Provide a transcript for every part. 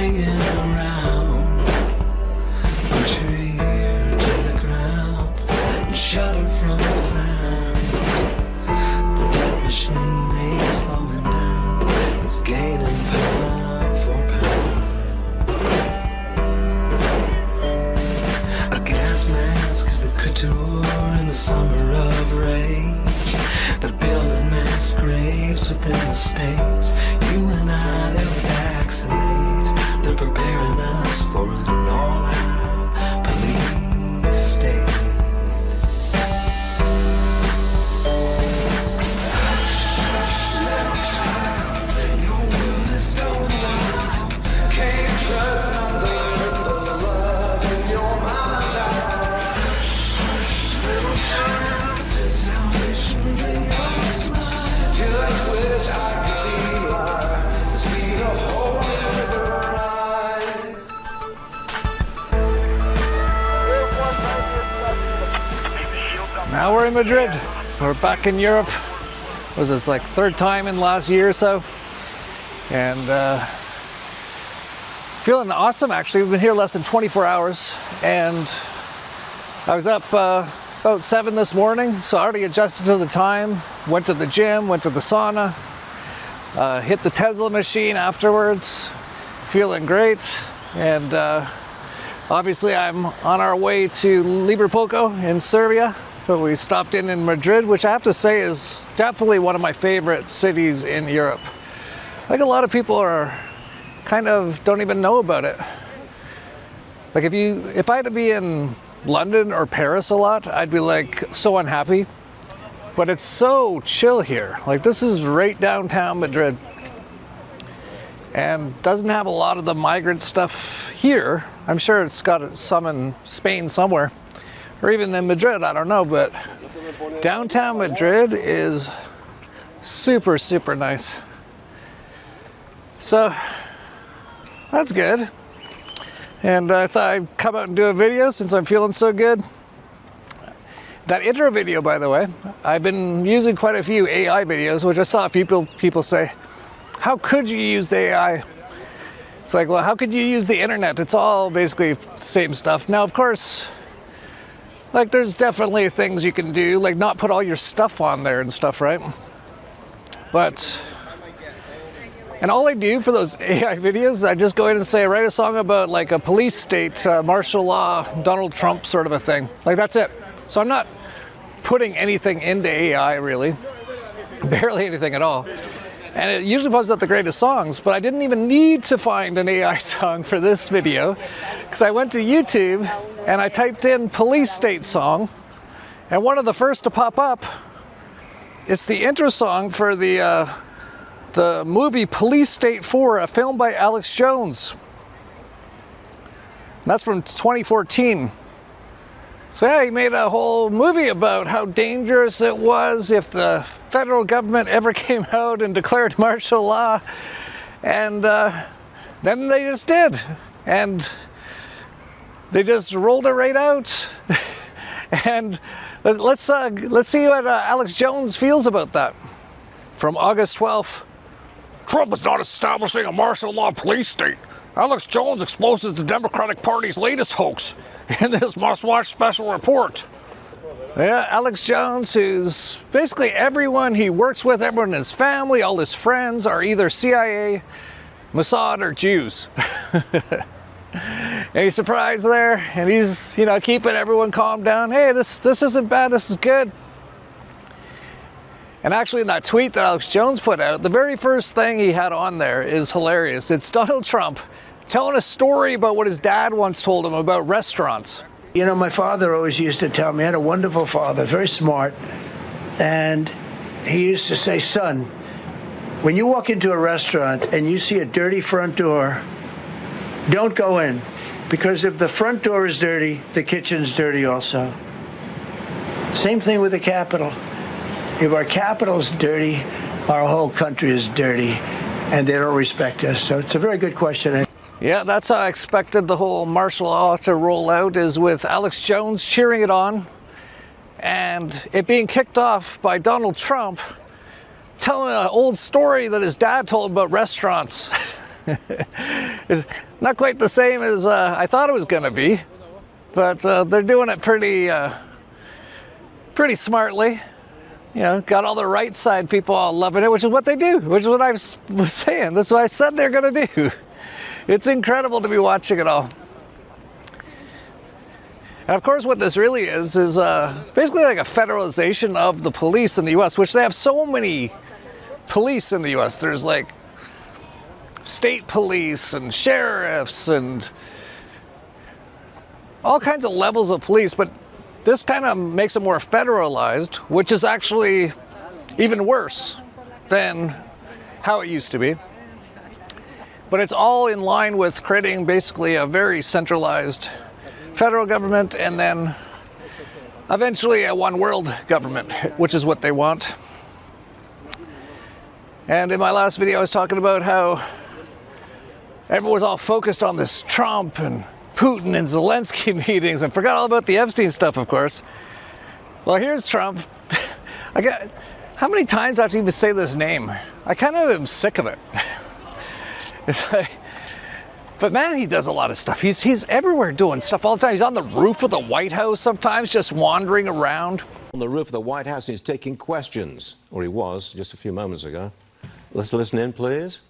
hanging around. Put your ear to the ground and shudder from the sound. The death machine ain't slowing down, it's gaining pound for pound. A gas mask is the couture in the summer of rage. They're building mass graves within the states. You and I, they'll vaccinate. They're preparing us for an all-out police state. Your world is going wild. Can't trust nothing but the love in your mama's eyes. Little turn, salvation's in your smile. Just wish I could be alive to see the whole river rise. Now we're in Madrid. We're back in Europe. Was this like third time in the last year or so? And feeling awesome actually. We've been here less than 24 hours and I was up about 7 this morning, so I already adjusted to the time, went to the gym, went to the sauna, hit the Tesla machine afterwards, feeling great. And obviously I'm on our way to Liverpool in Serbia, but we stopped in Madrid, which I have to say is definitely one of my favorite cities in Europe. I think a lot of people are kind of don't even know about it. Like if I had to be in London or Paris a lot, I'd be like so unhappy. But it's so chill here. Like this is right downtown Madrid. And doesn't have a lot of the migrant stuff here. I'm sure it's got some in Spain somewhere. Or even in Madrid, I don't know. But downtown Madrid is super, super nice. So that's good. And I thought I'd come out and do a video since I'm feeling so good. That intro video, by the way, I've been using quite a few AI videos, which I saw a few people say, how could you use the AI? It's like, well, how could you use the internet? It's all basically the same stuff. Now, of course, like there's definitely things you can do, like not put all your stuff on there and stuff, right? But and all I do for those AI videos, I just go in and say, write a song about like a police state, martial law, Donald Trump sort of a thing. Like that's it. So I'm not putting anything into AI really, barely anything at all. And it usually pumps out the greatest songs, but I didn't even need to find an AI song for this video because I went to YouTube and I typed in police state song, and one of the first to pop up, it's the intro song for the movie Police State 4, a film by Alex Jones. And that's from 2014. So yeah, he made a whole movie about how dangerous it was if the federal government ever came out and declared martial law. And then they just did. And they just rolled it right out. And let's see what Alex Jones feels about that. From August 12th. Trump is not establishing a martial law police state. Alex Jones exposes the Democratic Party's latest hoax in this must-watch special report. Yeah, Alex Jones, who's basically everyone he works with, everyone in his family, all his friends are either CIA, Mossad, or Jews. And he's surprised there, and he's, keeping everyone calm down. Hey, this isn't bad, this is good. And actually in that tweet that Alex Jones put out, the very first thing he had on there is hilarious. It's Donald Trump telling a story about what his dad once told him about restaurants. You know, my father always used to tell me, I had a wonderful father, very smart, and he used to say, son, when you walk into a restaurant and you see a dirty front door, don't go in, because if the front door is dirty, the kitchen's dirty also. Same thing with the Capitol. If our capital's dirty, our whole country is dirty, and they don't respect us. So it's a very good question. Yeah, that's how I expected the whole martial law to roll out, is with Alex Jones cheering it on, and it being kicked off by Donald Trump telling an old story that his dad told about restaurants. It's not quite the same as I thought it was going to be, but they're doing it pretty smartly. You know, got all the right side people all loving it, which is what they do, which is what I was saying. That's what I said they're going to do. It's incredible to be watching it all. And of course, what this really is basically like a federalization of the police in the U.S., which they have so many police in the U.S. There's like state police and sheriffs and all kinds of levels of police, but this kind of makes it more federalized, which is actually even worse than how it used to be. But it's all in line with creating basically a very centralized federal government and then eventually a one world government, which is what they want. And in my last video, I was talking about how everyone was all focused on this Trump and Putin and Zelensky meetings and forgot all about the Epstein stuff, of course. Well, here's Trump. How many times do I have to even say this name? I kind of am sick of it. But man, he does a lot of stuff. He's everywhere doing stuff all the time. He's on the roof of the White House sometimes, just wandering around. On the roof of the White House, he's taking questions, or he was just a few moments ago. Let's listen in, please.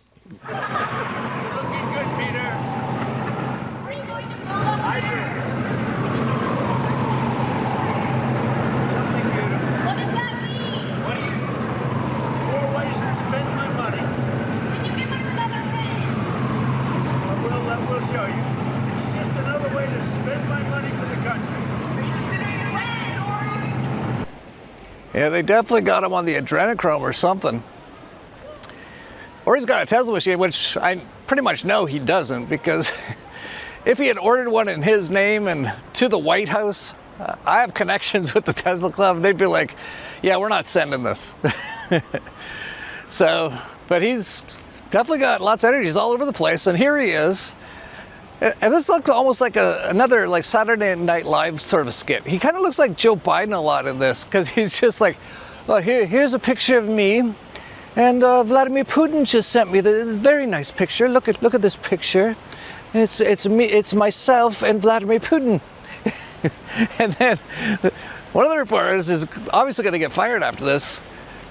Yeah, they definitely got him on the adrenochrome or something. Or he's got a Tesla machine, which I pretty much know he doesn't, because if he had ordered one in his name and to the White House, I have connections with the Tesla Club. They'd be like, yeah, we're not sending this. So, but he's definitely got lots of energy. He's all over the place. And here he is. And this looks almost like another like Saturday Night Live sort of skit. He kind of looks like Joe Biden a lot in this, because he's just like, well, here's a picture of me, and Vladimir Putin just sent me this very nice picture. Look at this picture. It's me, it's myself and Vladimir Putin. And then one of the reporters is obviously going to get fired after this.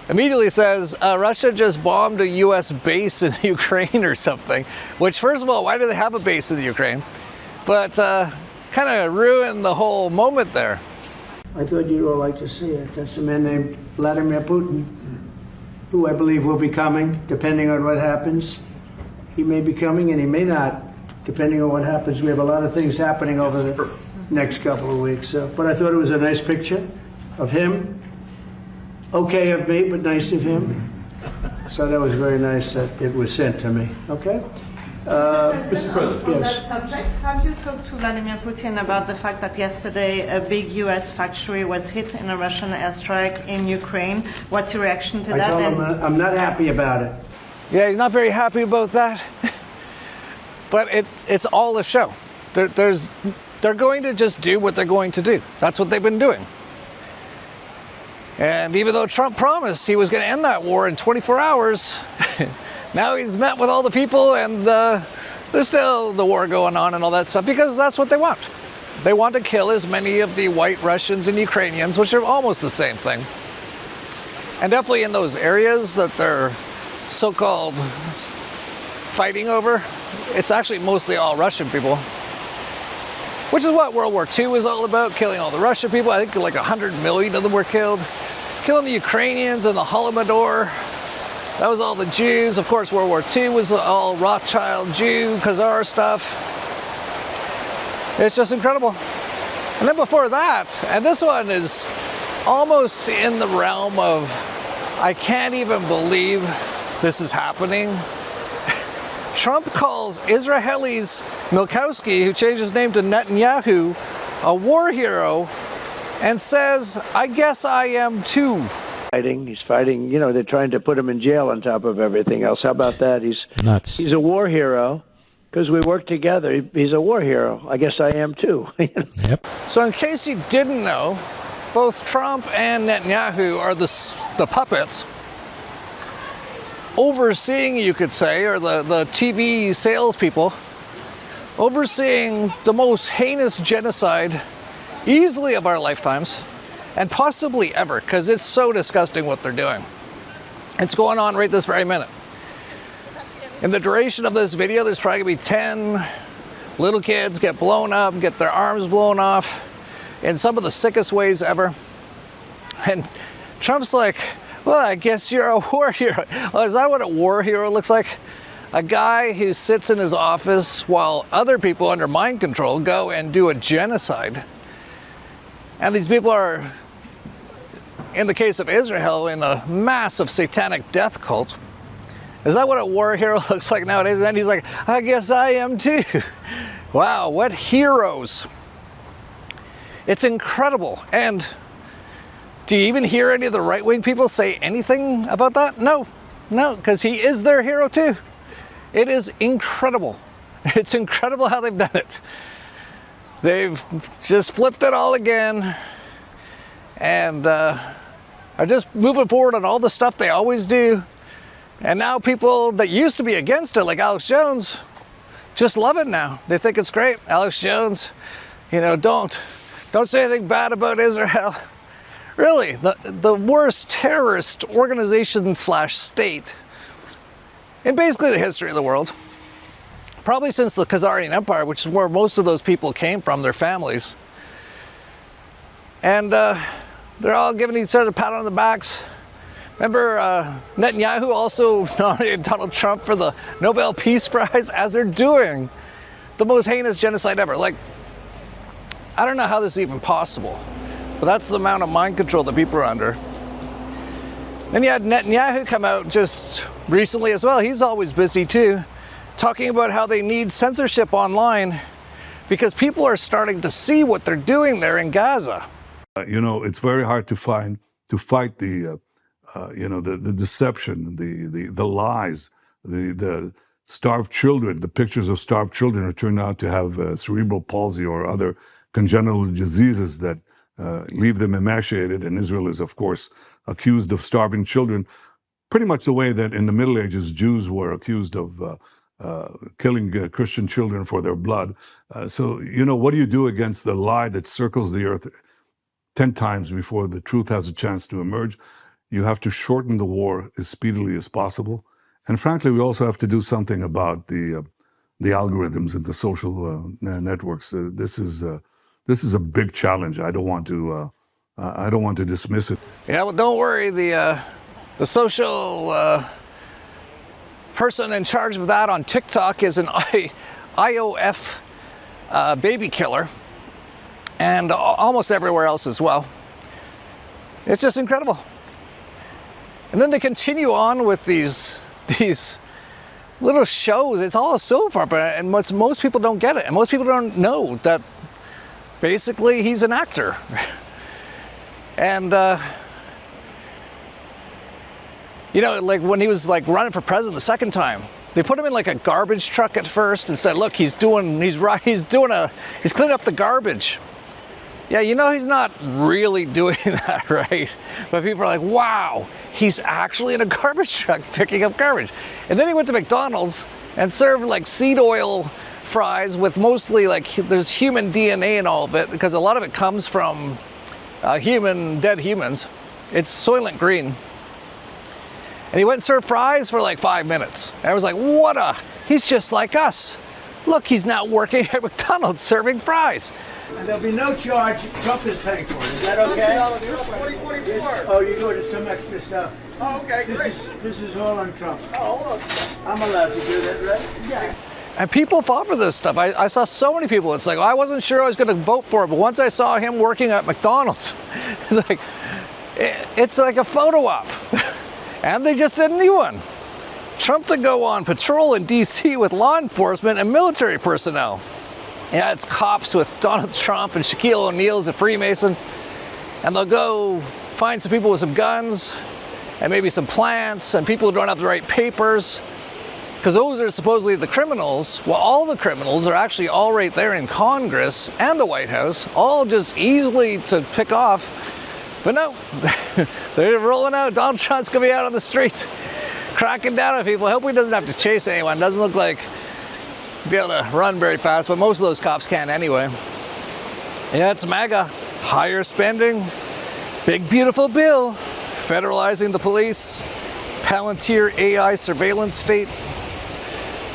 Immediately says Russia just bombed a U.S. base in Ukraine or something. Which, first of all, why do they have a base in the Ukraine? But kind of ruined the whole moment there. I thought you'd all like to see it. That's a man named Vladimir Putin, who I believe will be coming, depending on what happens. He may be coming and he may not, depending on what happens. We have a lot of things happening over the next couple of weeks. But I thought it was a nice picture of him. Okay of me, but nice of him. So that was very nice that it was sent to me. Okay? Mr. President, on yes. that subject, have you talked to Vladimir Putin about the fact that yesterday a big U.S. factory was hit in a Russian airstrike in Ukraine? What's your reaction to I that? told him I'm not happy about it. Yeah, he's not very happy about that. But it's all a show. They're going to just do what they're going to do. That's what they've been doing. And even though Trump promised he was going to end that war in 24 hours, now he's met with all the people and there's still the war going on and all that stuff, because that's what they want. They want to kill as many of the white Russians and Ukrainians, which are almost the same thing. And definitely in those areas that they're so-called fighting over, it's actually mostly all Russian people. Which is what World War II was all about, killing all the Russian people. I think like 100 million of them were killed. Killing the Ukrainians and the Holodomor. That was all the Jews. Of course, World War II was all Rothschild Jew, Khazar stuff. It's just incredible. And then before that, and this one is almost in the realm of, I can't even believe this is happening. Trump calls Israelis Milkowski, who changed his name to Netanyahu, a war hero, and says, I guess I am too. He's fighting, you know, they're trying to put him in jail on top of everything else. How about that? Nuts. He's a war hero because we work together. He's a war hero. I guess I am too. Yep. So in case you didn't know, both Trump and Netanyahu are the puppets overseeing, you could say, or the TV salespeople overseeing the most heinous genocide easily of our lifetimes, and possibly ever, because it's so disgusting what they're doing. It's going on right this very minute. In the duration of this video, there's probably gonna be 10 little kids get blown up, get their arms blown off in some of the sickest ways ever. And Trump's like, well, I guess you're a war hero. Well, is that what a war hero looks like? A guy who sits in his office while other people under mind control go and do a genocide. And these people are, in the case of Israel, in a massive satanic death cult. Is that what a war hero looks like nowadays? And he's like, I guess I am too. Wow, what heroes. It's incredible. And do you even hear any of the right-wing people say anything about that? No, because he is their hero too. It is incredible. It's incredible how they've done it. They've just flipped it all again and are just moving forward on all the stuff they always do. And now people that used to be against it, like Alex Jones, just love it now. They think it's great. Alex Jones, you know, don't say anything bad about Israel. Really, the worst terrorist organization / state in basically the history of the world. Probably since the Khazarian Empire, which is where most of those people came from, their families. And they're all giving each other a pat on the backs. Remember Netanyahu also nominated Donald Trump for the Nobel Peace Prize as they're doing the most heinous genocide ever. Like, I don't know how this is even possible, but that's the amount of mind control that people are under. Then you had Netanyahu come out just recently as well. He's always busy too, talking about how they need censorship online because people are starting to see what they're doing there in Gaza. You know, it's very hard to fight the the deception, the lies, the starved children, the pictures of starved children who turn out to have cerebral palsy or other congenital diseases that leave them emaciated. And Israel is, of course, accused of starving children, pretty much the way that in the Middle Ages Jews were accused of killing Christian children for their blood. So, you know, what do you do against the lie that circles the earth 10 times before the truth has a chance to emerge? You have to shorten the war as speedily as possible. And frankly, we also have to do something about the algorithms and the social networks. This is a big challenge. I don't want to dismiss it. Yeah, well, don't worry. The social person in charge of that on TikTok is an IOF baby killer, and almost everywhere else as well. It's just incredible. And then they continue on with these little shows. It's all a soap opera, and most people don't get it, and most people don't know that basically he's an actor. And you know, like when he was like running for president the second time, they put him in like a garbage truck at first and said, look, he's cleaning up the garbage. Yeah, you know, he's not really doing that, right? But people are like, wow, he's actually in a garbage truck picking up garbage. And then he went to McDonald's and served like seed oil fries with mostly like, there's human DNA in all of it, because a lot of it comes from dead humans. It's Soylent Green. And he went and served fries for like 5 minutes. And I was like, he's just like us. Look, he's now working at McDonald's serving fries. And there'll be no charge. Trump is paying for it. Is that okay? Oh, you ordered some extra stuff. Oh, okay, great. This is all on Trump. Oh, hold on. I'm allowed to do that, right? Yeah. And people fought for this stuff. I saw so many people. It's like, I wasn't sure I was going to vote for it, but once I saw him working at McDonald's, it's like a photo op. And they just did a new one. Trump to go on patrol in D.C. with law enforcement and military personnel. Yeah, it's cops with Donald Trump and Shaquille O'Neal as a Freemason. And they'll go find some people with some guns and maybe some plants and people who don't have the right papers. Because those are supposedly the criminals. Well, all the criminals are actually all right there in Congress and the White House, all just easily to pick off. But no, they're rolling out. Donald Trump's going to be out on the streets, cracking down on people. I hope he doesn't have to chase anyone. Doesn't look like be able to run very fast, but most of those cops can't anyway. Yeah, it's MAGA. Higher spending, big beautiful bill, federalizing the police, Palantir AI surveillance state,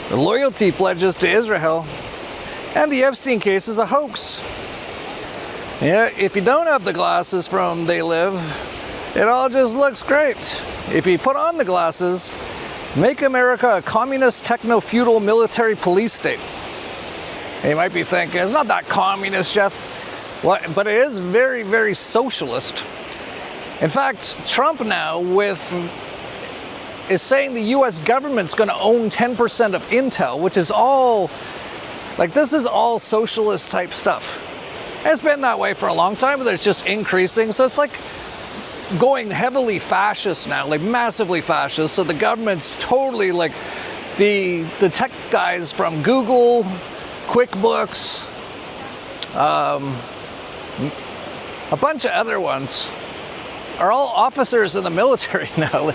the loyalty pledges to Israel, and the Epstein case is a hoax. Yeah, if you don't have the glasses from They Live, it all just looks great. If you put on the glasses, make America a communist, techno-feudal military police state. And you might be thinking, it's not that communist, Jeff. Well, but it is very, very socialist. In fact, Trump now is saying the US government's going to own 10% of Intel, which is all, like, this is all socialist type stuff. It's been that way for a long time, but it's just increasing. So it's like going heavily fascist now, like massively fascist. So the government's totally like the tech guys from Google, QuickBooks, a bunch of other ones are all officers in the military now.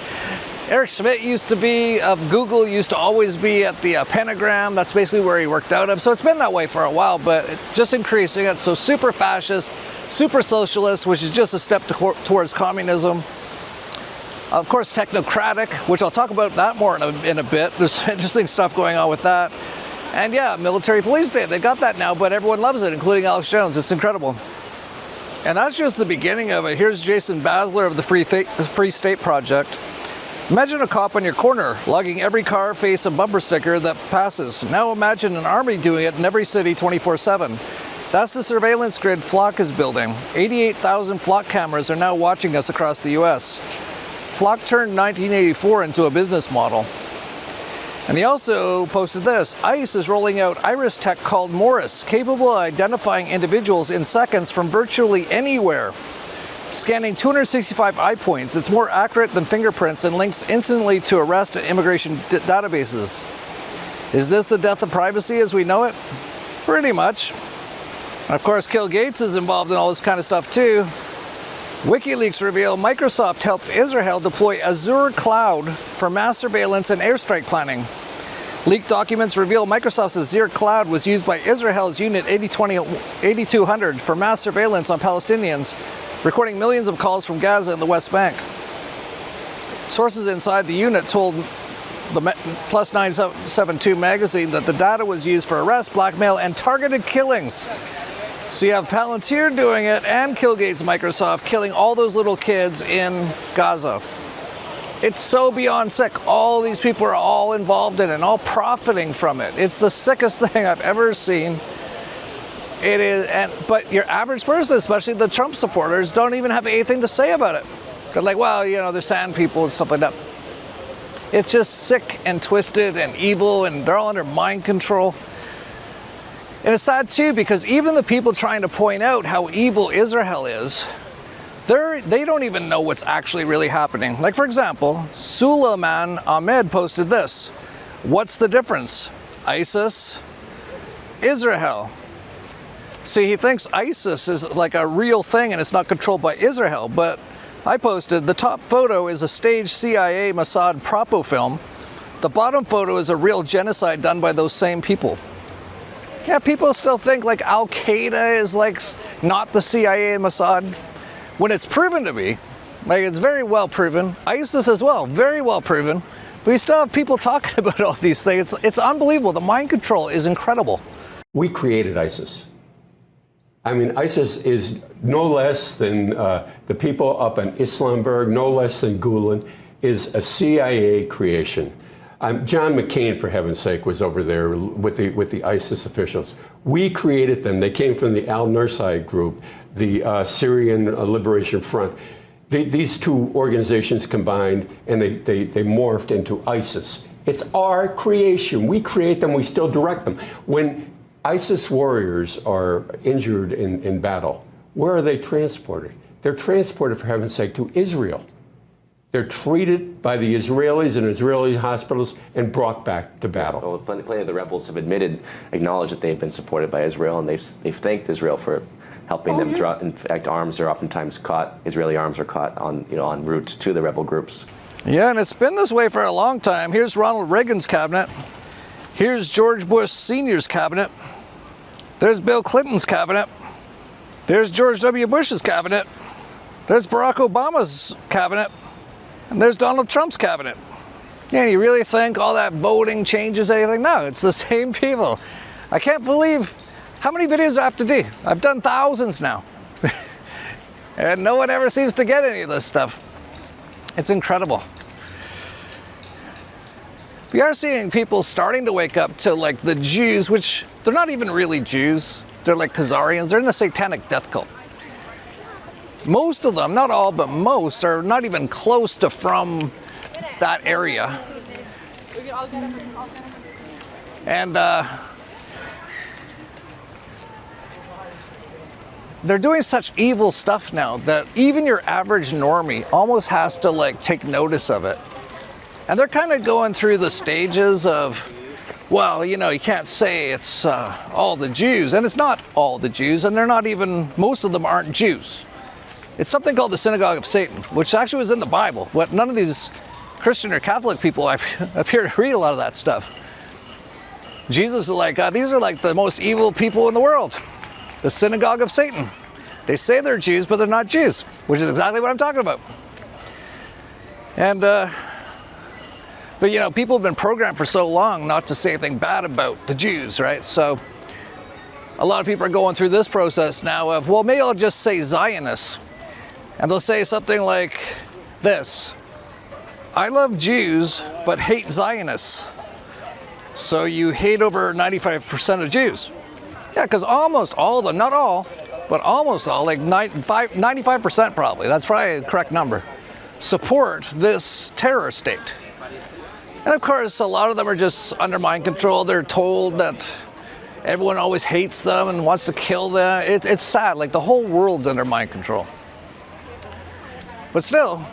Eric Schmidt used to be of Google, used to always be at the Pentagram. That's basically where he worked out of. So it's been that way for a while, but it's just increasing. It's so super fascist, super socialist, which is just a step towards communism. Of course, technocratic, which I'll talk about that more in a bit. There's interesting stuff going on with that. And yeah, military police state, they got that now, but everyone loves it, including Alex Jones. It's incredible. And that's just the beginning of it. Here's Jason Basler of the Free State Project. Imagine a cop on your corner, logging every car, face, and bumper sticker that passes. Now imagine an army doing it in every city 24/7. That's the surveillance grid Flock is building. 88,000 Flock cameras are now watching us across the US. Flock turned 1984 into a business model. And he also posted this. ICE is rolling out iris tech called Morris, capable of identifying individuals in seconds from virtually anywhere. Scanning 265 eye points, it's more accurate than fingerprints and links instantly to arrest and immigration databases. Is this the death of privacy as we know it? Pretty much. And of course, Bill Gates is involved in all this kind of stuff too. WikiLeaks reveal Microsoft helped Israel deploy Azure Cloud for mass surveillance and airstrike planning. Leaked documents reveal Microsoft's Azure Cloud was used by Israel's Unit 8200 for mass surveillance on Palestinians, recording millions of calls from Gaza and the West Bank. Sources inside the unit told the Plus 972 magazine that the data was used for arrest, blackmail, and targeted killings. So you have Palantir doing it and Killgate's Microsoft killing all those little kids in Gaza. It's so beyond sick. All these people are all involved in it and all profiting from it. It's the sickest thing I've ever seen. It is, but your average person, especially the Trump supporters, don't even have anything to say about it. They're like, well, you know, they're sand people and stuff like that. It's just sick and twisted and evil, and they're all under mind control. And it's sad too, because even the people trying to point out how evil Israel is, they don't even know what's actually really happening. Like, for example, Suleiman Ahmed posted this. What's the difference? ISIS, Israel. See, he thinks ISIS is like a real thing and it's not controlled by Israel, but I posted the top photo is a staged CIA Mossad propo film. The bottom photo is a real genocide done by those same people. Yeah, people still think like Al-Qaeda is like not the CIA and Mossad, when it's proven to be. Like, it's very well proven. ISIS as well, very well proven. But you still have people talking about all these things. It's unbelievable. The mind control is incredible. We created ISIS. I mean, ISIS is no less than the people up in Islamberg, no less than Gulen, is a CIA creation. John McCain, for heaven's sake, was over there with the ISIS officials. We created them. They came from the Al-Nusra group, the Syrian Liberation Front. These two organizations combined, and they morphed into ISIS. It's our creation. We create them. We still direct them. When ISIS warriors are injured in battle, where are they transported? They're transported, for heaven's sake, to Israel. They're treated by the Israelis in Israeli hospitals and brought back to battle. Well, plenty of the rebels have acknowledged that they've been supported by Israel, and they've thanked Israel for helping them throughout. In fact, arms are oftentimes caught. Israeli arms are caught on en route to the rebel groups. Yeah, and it's been this way for a long time. Here's Ronald Reagan's cabinet. Here's George Bush Sr.'s cabinet. There's Bill Clinton's cabinet. There's George W. Bush's cabinet. There's Barack Obama's cabinet. And there's Donald Trump's cabinet. Yeah, you really think all that voting changes anything? No, it's the same people. I can't believe how many videos do I have to do. I've done thousands now. And no one ever seems to get any of this stuff. It's incredible. We are seeing people starting to wake up to like the Jews, which they're not even really Jews. They're like Khazarians. They're in the satanic death cult. Most of them, not all, but most, are not even close to from that area. And they're doing such evil stuff now that even your average normie almost has to like take notice of it. And they're kind of going through the stages of, well, you know, you can't say it's all the Jews, and it's not all the Jews, and they're not even, most of them aren't Jews. It's something called the synagogue of Satan, which actually was in the Bible, but none of these Christian or Catholic people appear to read a lot of that stuff. Jesus is like, these are like the most evil people in the world. The synagogue of Satan. They say they're Jews, but they're not Jews, which is exactly what I'm talking about. And, but you know, people have been programmed for so long not to say anything bad about the Jews, right? So a lot of people are going through this process now of, well, maybe I'll just say Zionists. And they'll say something like this: I love Jews, but hate Zionists. So you hate over 95% of Jews. Yeah, because almost all of them, not all, but almost all, like 95% probably, that's probably a correct number, support this terror state. And of course, a lot of them are just under mind control. They're told that everyone always hates them and wants to kill them. It's sad, like the whole world's under mind control. But still,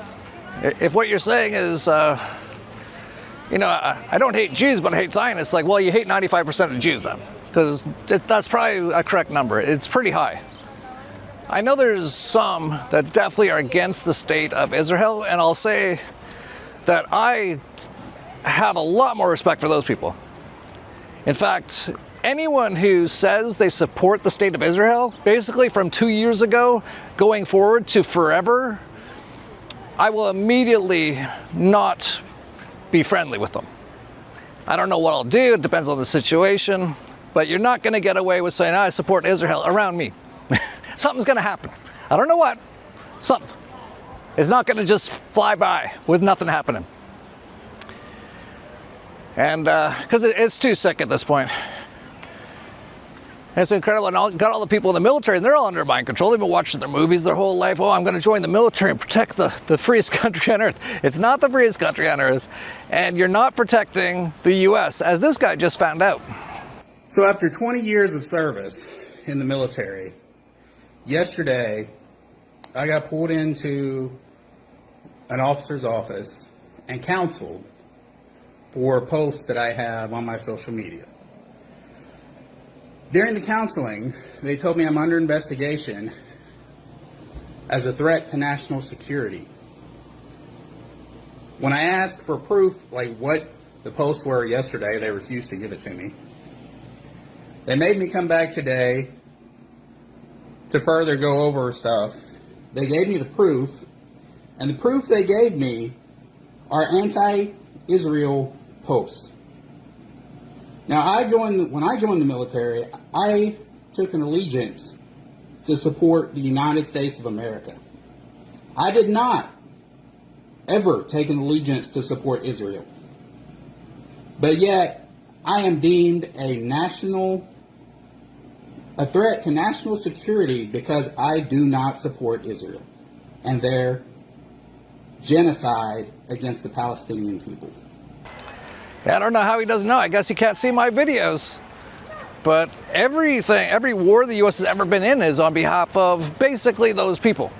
if what you're saying is, you know, I don't hate Jews, but I hate Zionists, like, well, you hate 95% of Jews then, because that's probably a correct number. It's pretty high. I know there's some that definitely are against the state of Israel, and I'll say that I have a lot more respect for those people. In fact, anyone who says they support the state of Israel, basically from 2 years ago going forward to forever, I will immediately not be friendly with them. I don't know what I'll do, it depends on the situation, but you're not going to get away with saying, I support Israel around me. Something's going to happen. I don't know what, something. It's not going to just fly by with nothing happening. And because it's too sick at this point. It's incredible. And got all the people in the military, and they're all under mind control. They've been watching their movies their whole life. Oh, I'm going to join the military and protect the freest country on earth. It's not the freest country on earth. And you're not protecting the U.S., as this guy just found out. So after 20 years of service in the military, yesterday I got pulled into an officer's office and counseled for posts that I have on my social media. During the counseling, they told me I'm under investigation as a threat to national security. When I asked for proof, like what the posts were yesterday, they refused to give it to me. They made me come back today to further go over stuff. They gave me the proof, and the proof they gave me are anti-Israel posts. Now, when I joined the military, I took an allegiance to support the United States of America. I did not ever take an allegiance to support Israel. But yet, I am deemed a threat to national security because I do not support Israel and their genocide against the Palestinian people. I don't know how he doesn't know. I guess he can't see my videos. But every war the U.S. has ever been in is on behalf of basically those people.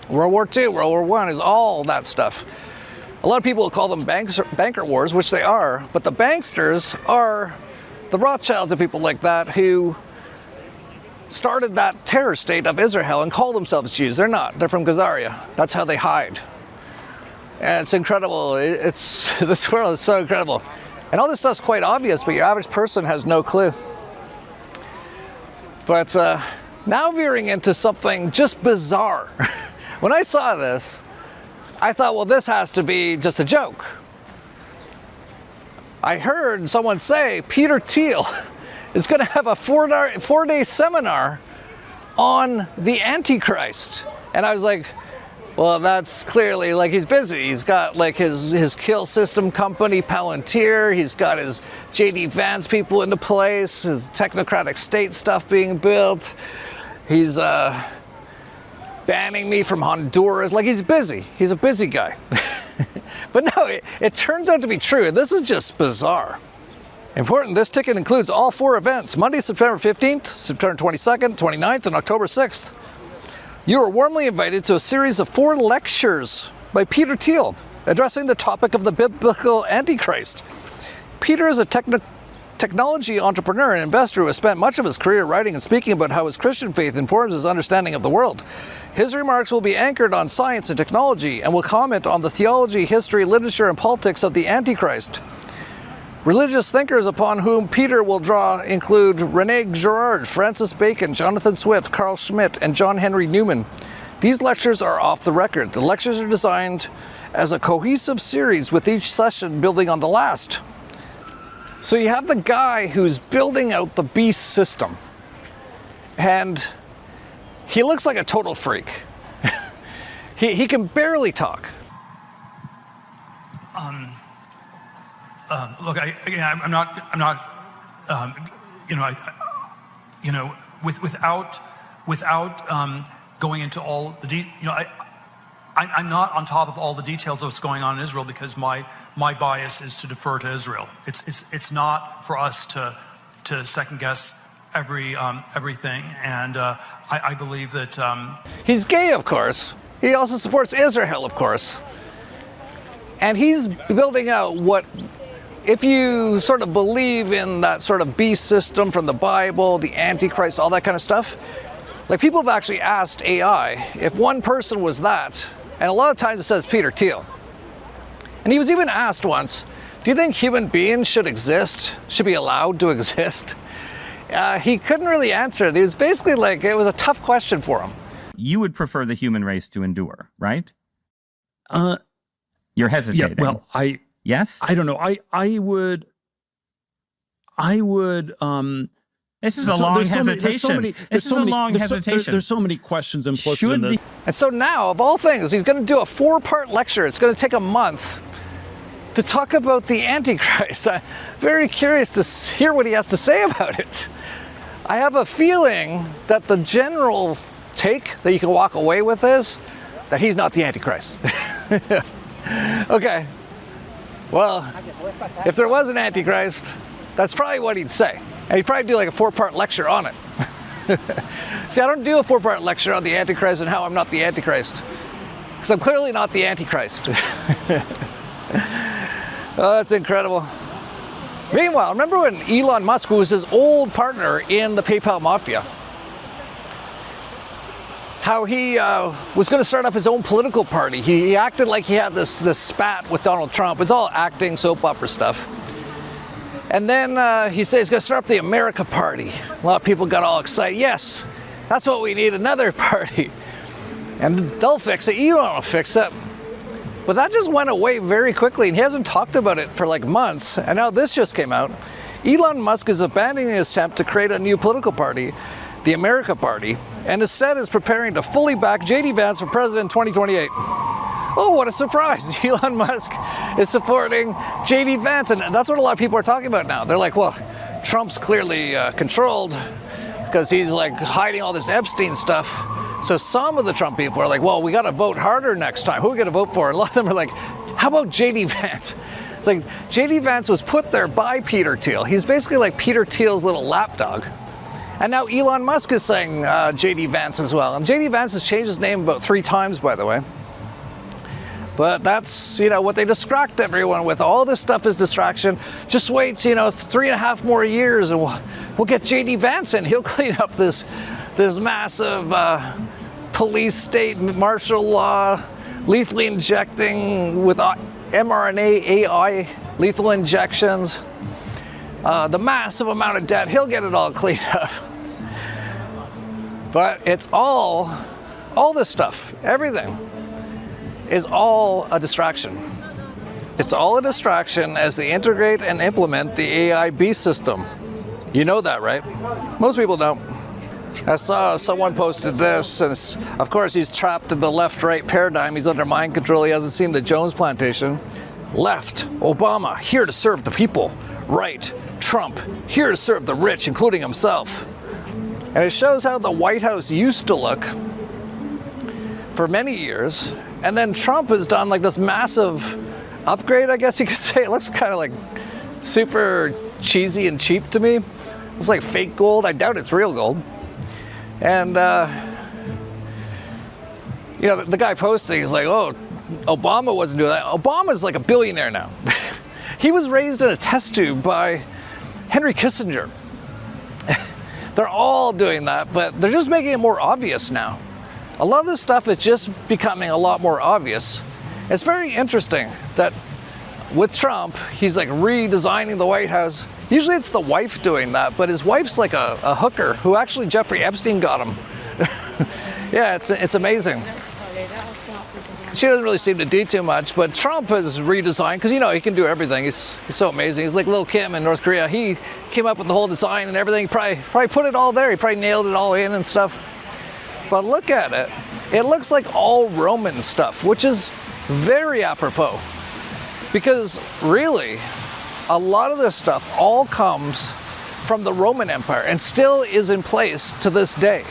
World War II, World War I is all that stuff. A lot of people call them banker wars, which they are. But the banksters are the Rothschilds and people like that who started that terror state of Israel and call themselves Jews. They're not. They're from Khazaria. That's how they hide. And it's incredible. This world is so incredible. And all this stuff's quite obvious, but your average person has no clue. But now veering into something just bizarre. When I saw this, I thought, well, this has to be just a joke. I heard someone say Peter Thiel is going to have a four-day seminar on the Antichrist. And I was like, well, that's clearly, like, he's busy. He's got, like, his kill system company, Palantir. He's got his J.D. Vance people into place, his technocratic state stuff being built. He's banning me from Honduras. Like, he's busy. He's a busy guy. But no, it turns out to be true. And this is just bizarre. Important, this ticket includes all 4 events: Monday, September 15th, September 22nd, 29th, and October 6th. You are warmly invited to a series of 4 lectures by Peter Thiel addressing the topic of the biblical Antichrist. Peter is a technology entrepreneur and investor who has spent much of his career writing and speaking about how his Christian faith informs his understanding of the world. His remarks will be anchored on science and technology and will comment on the theology, history, literature, and politics of the Antichrist. Religious thinkers upon whom Peter will draw include René Girard, Francis Bacon, Jonathan Swift, Carl Schmitt, and John Henry Newman. These lectures are off the record. The lectures are designed as a cohesive series, with each session building on the last. So you have the guy who's building out the beast system, and he looks like a total freak. He can barely talk. Look, I'm not, without going into all the I'm not on top of all the details of what's going on in Israel, because my bias is to defer to Israel. It's not for us to second guess everything, and I believe that he's gay, of course. He also supports Israel, of course, and he's building out what, if you sort of believe in that sort of beast system from the Bible, the Antichrist, all that kind of stuff, like, people have actually asked AI if one person was that, and a lot of times it says Peter Thiel. And he was even asked once, do you think human beings should exist, should be allowed to exist? He couldn't really answer it. It was basically like, it was a tough question for him. You would prefer the human race to endure, right? You're hesitating. Yeah, well, yes? I don't know. I would this is a long hesitation. This is a long hesitation. There's so many questions implicit in this. And so now, of all things, he's going to do a 4-part lecture. It's going to take a month to talk about the Antichrist. I'm very curious to hear what he has to say about it. I have a feeling that the general take that you can walk away with is that he's not the Antichrist. Okay. Well, if there was an Antichrist, that's probably what he'd say. And he'd probably do like a 4-part lecture on it. See, I don't do a 4-part lecture on the Antichrist and how I'm not the Antichrist, because I'm clearly not the Antichrist. Oh, that's incredible. Meanwhile, remember when Elon Musk, who was his old partner in the PayPal Mafia, how he was going to start up his own political party. He acted like he had this spat with Donald Trump. It's all acting, soap opera stuff. And then he said he's going to start up the America Party. A lot of people got all excited. Yes, that's what we need, another party. And they'll fix it. Elon will fix it. But that just went away very quickly, and he hasn't talked about it for like months. And now this just came out. Elon Musk is abandoning his attempt to create a new political party, the America Party, and instead is preparing to fully back J.D. Vance for president in 2028. Oh, what a surprise. Elon Musk is supporting J.D. Vance, and that's what a lot of people are talking about now. They're like, well, Trump's clearly controlled because he's like hiding all this Epstein stuff. So some of the Trump people are like, well, we got to vote harder next time. Who are we going to vote for? A lot of them are like, how about J.D. Vance? It's like, J.D. Vance was put there by Peter Thiel. He's basically like Peter Thiel's little lapdog. And now Elon Musk is saying J.D. Vance as well. And J.D. Vance has changed his name about 3 times, by the way. But that's, what they distract everyone with. All this stuff is distraction. Just wait, 3.5 more years and we'll get J.D. Vance in. He'll clean up this massive police state, martial law, lethally injecting with mRNA AI lethal injections, the massive amount of debt. He'll get it all cleaned up. But it's all this stuff, everything, is all a distraction. It's all a distraction as they integrate and implement the AI beast system. You know that, right? Most people don't. I saw someone posted this, and of course he's trapped in the left-right paradigm. He's under mind control. He hasn't seen the Jones plantation. Left, Obama, here to serve the people. Right, Trump, here to serve the rich, including himself. And it shows how the White House used to look for many years. And then Trump has done like this massive upgrade, I guess you could say. It looks kind of like super cheesy and cheap to me. It's like fake gold. I doubt it's real gold. And, you know, the guy posting is like, oh, Obama wasn't doing that. Obama's like a billionaire now. He was raised in a test tube by Henry Kissinger. They're all doing that, but they're just making it more obvious now. A lot of this stuff is just becoming a lot more obvious. It's very interesting that with Trump, he's like redesigning the White House. Usually it's the wife doing that, but his wife's like a hooker who actually Jeffrey Epstein got him. Yeah, it's amazing. She doesn't really seem to do too much, but Trump has redesigned, because you know he can do everything. He's so amazing. He's like Lil Kim in North Korea. He came up with the whole design and everything. He probably put it all there. He probably nailed it all in and stuff. But look at it. It looks like all Roman stuff, which is very apropos. Because really, a lot of this stuff all comes from the Roman Empire and still is in place to this day.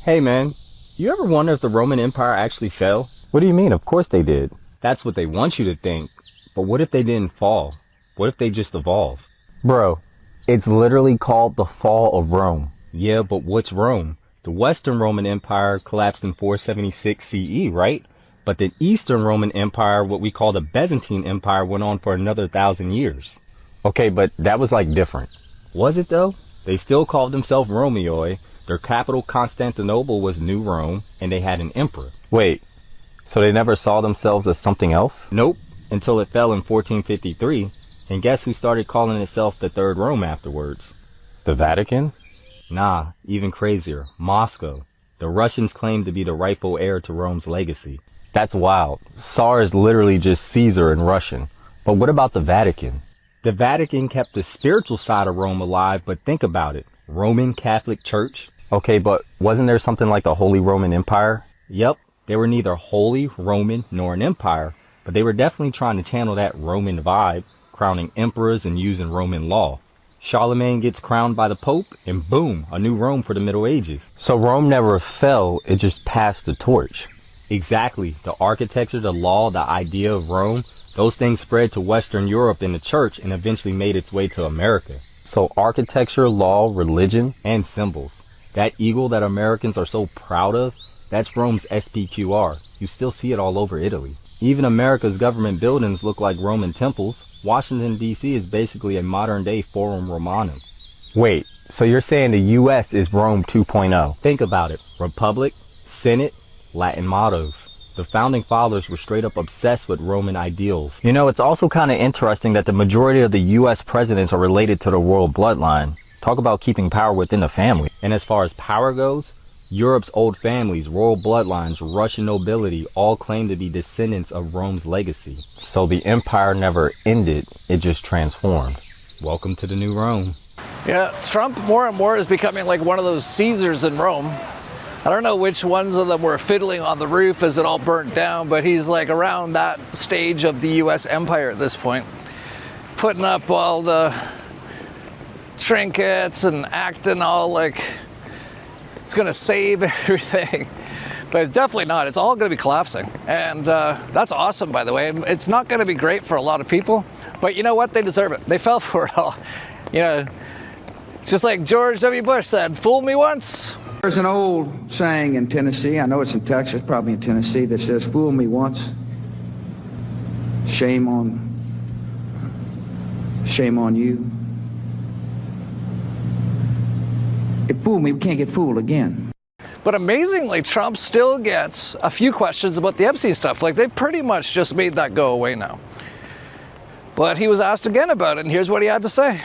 Hey man, you ever wonder if the Roman Empire actually fell? What do you mean? Of course they did. That's what they want you to think. But what if they didn't fall? What if they just evolved? Bro, it's literally called the fall of Rome. Yeah, but what's Rome? The Western Roman Empire collapsed in 476 CE, right? But the Eastern Roman Empire, what we call the Byzantine Empire, went on for another 1,000 years. Okay, but that was like different. Was it though? They still called themselves Romeoi. Their capital, Constantinople, was New Rome, and they had an emperor. Wait, so they never saw themselves as something else? Nope, until it fell in 1453. And guess who started calling itself the Third Rome afterwards? The Vatican? Nah, even crazier, Moscow. The Russians claimed to be the rightful heir to Rome's legacy. That's wild. Tsar is literally just Caesar in Russian. But what about the Vatican? The Vatican kept the spiritual side of Rome alive, but think about it. Roman Catholic Church? Okay, but wasn't there something like the Holy Roman Empire? Yep, they were neither Holy Roman nor an empire, but they were definitely trying to channel that Roman vibe, crowning emperors and using Roman law. Charlemagne gets crowned by the Pope, and boom, a new Rome for the Middle Ages. So Rome never fell, it just passed the torch. Exactly. The architecture, the law, the idea of Rome, those things spread to Western Europe in the church and eventually made its way to America. So architecture, law, religion, and symbols. That eagle that Americans are so proud of, that's Rome's SPQR. You still see it all over Italy. Even America's government buildings look like Roman temples. Washington, D.C. is basically a modern-day Forum Romanum. Wait, so you're saying the U.S. is Rome 2.0? Think about it. Republic, Senate, Latin mottos. The founding fathers were straight up obsessed with Roman ideals. You know, it's also kind of interesting that the majority of the U.S. presidents are related to the royal bloodline. Talk about keeping power within the family. And as far as power goes, Europe's old families, royal bloodlines, Russian nobility all claim to be descendants of Rome's legacy. So the empire never ended, it just transformed. Welcome to the new Rome. Yeah, Trump more and more is becoming like one of those Caesars in Rome. I don't know which ones of them were fiddling on the roof as it all burnt down, but he's like around that stage of the U.S. empire at this point, putting up all the trinkets and acting all like it's going to save everything. But it's definitely not. It's all going to be collapsing. And that's awesome, by the way. It's not going to be great for a lot of people, but you know what? They deserve it. They fell for it all. You know, it's just like George W. Bush said, fool me once. There's an old saying in Tennessee, I know it's in Texas, probably in Tennessee, that says, fool me once, shame on you. If fool me, we can't get fooled again. But amazingly, Trump still gets a few questions about the Epstein stuff. Like, they've pretty much just made that go away now. But he was asked again about it, and here's what he had to say.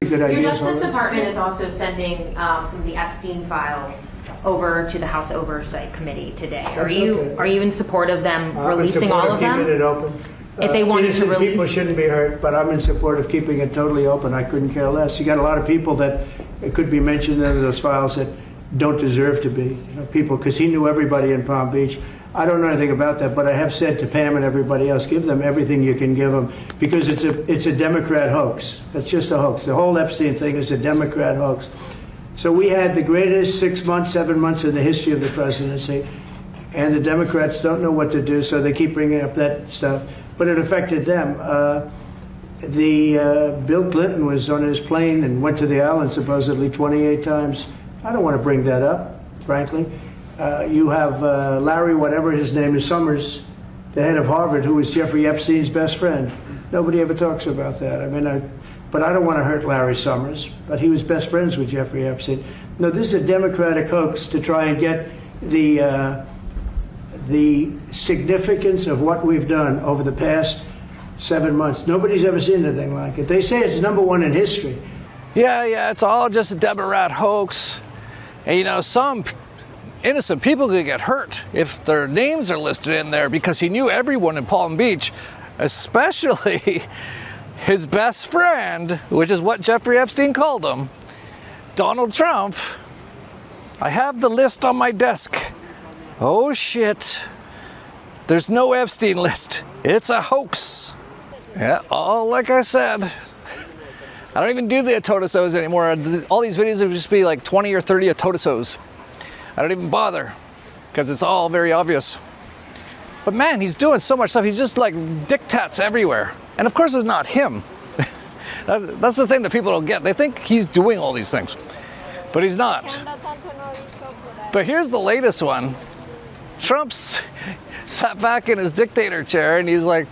Good Your ideas. Justice Department is also sending some of the Epstein files over to the House Oversight Committee today. Are you in support of them releasing all of them? Keeping it open. If they wanted to release, people shouldn't be hurt, but I'm in support of keeping it totally open. I couldn't care less. You got a lot of people that it could be mentioned in those files that don't deserve to be. People, because he knew everybody in Palm Beach. I don't know anything about that, but I have said to Pam and everybody else, give them everything you can give them, because it's a Democrat hoax. It's just a hoax. The whole Epstein thing is a Democrat hoax. So we had the greatest 6 months, 7 months in the history of the presidency, and the Democrats don't know what to do, so they keep bringing up that stuff. But it affected them. Bill Clinton was on his plane and went to the island supposedly 28 times. I don't want to bring that up, frankly. You have Larry, whatever his name is, Summers, the head of Harvard, who was Jeffrey Epstein's best friend. Nobody ever talks about that. I mean, but I don't want to hurt Larry Summers, but he was best friends with Jeffrey Epstein. No, this is a Democratic hoax to try and get the significance of what we've done over the past 7 months. Nobody's ever seen anything like it. They say it's #1 in history. Yeah, it's all just a Democrat hoax. And you know, some innocent people could get hurt if their names are listed in there, because he knew everyone in Palm Beach, especially his best friend, which is what Jeffrey Epstein called him, Donald Trump. I have the list on my desk. Oh shit. There's no Epstein list. It's a hoax. Yeah, all like I said. I don't even do the Atotosos anymore. All these videos would just be like 20 or 30 Atotosos. I don't even bother, because it's all very obvious. But man, he's doing so much stuff. He's just like dictats everywhere. And of course it's not him. That's the thing that people don't get. They think he's doing all these things, but he's not. But here's the latest one. Trump's sat back in his dictator chair and he's like,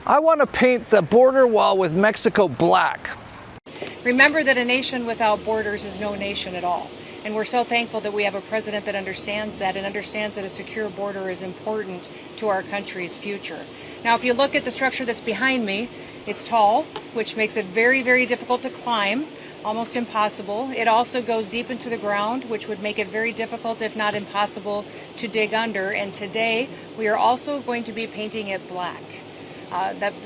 I want to paint the border wall with Mexico black. Remember that a nation without borders is no nation at all. And we're so thankful that we have a president that understands that and understands that a secure border is important to our country's future. Now, if you look at the structure that's behind me, it's tall, which makes it very, very difficult to climb, almost impossible. It also goes deep into the ground, which would make it very difficult, if not impossible, to dig under. And today, we are also going to be painting it black.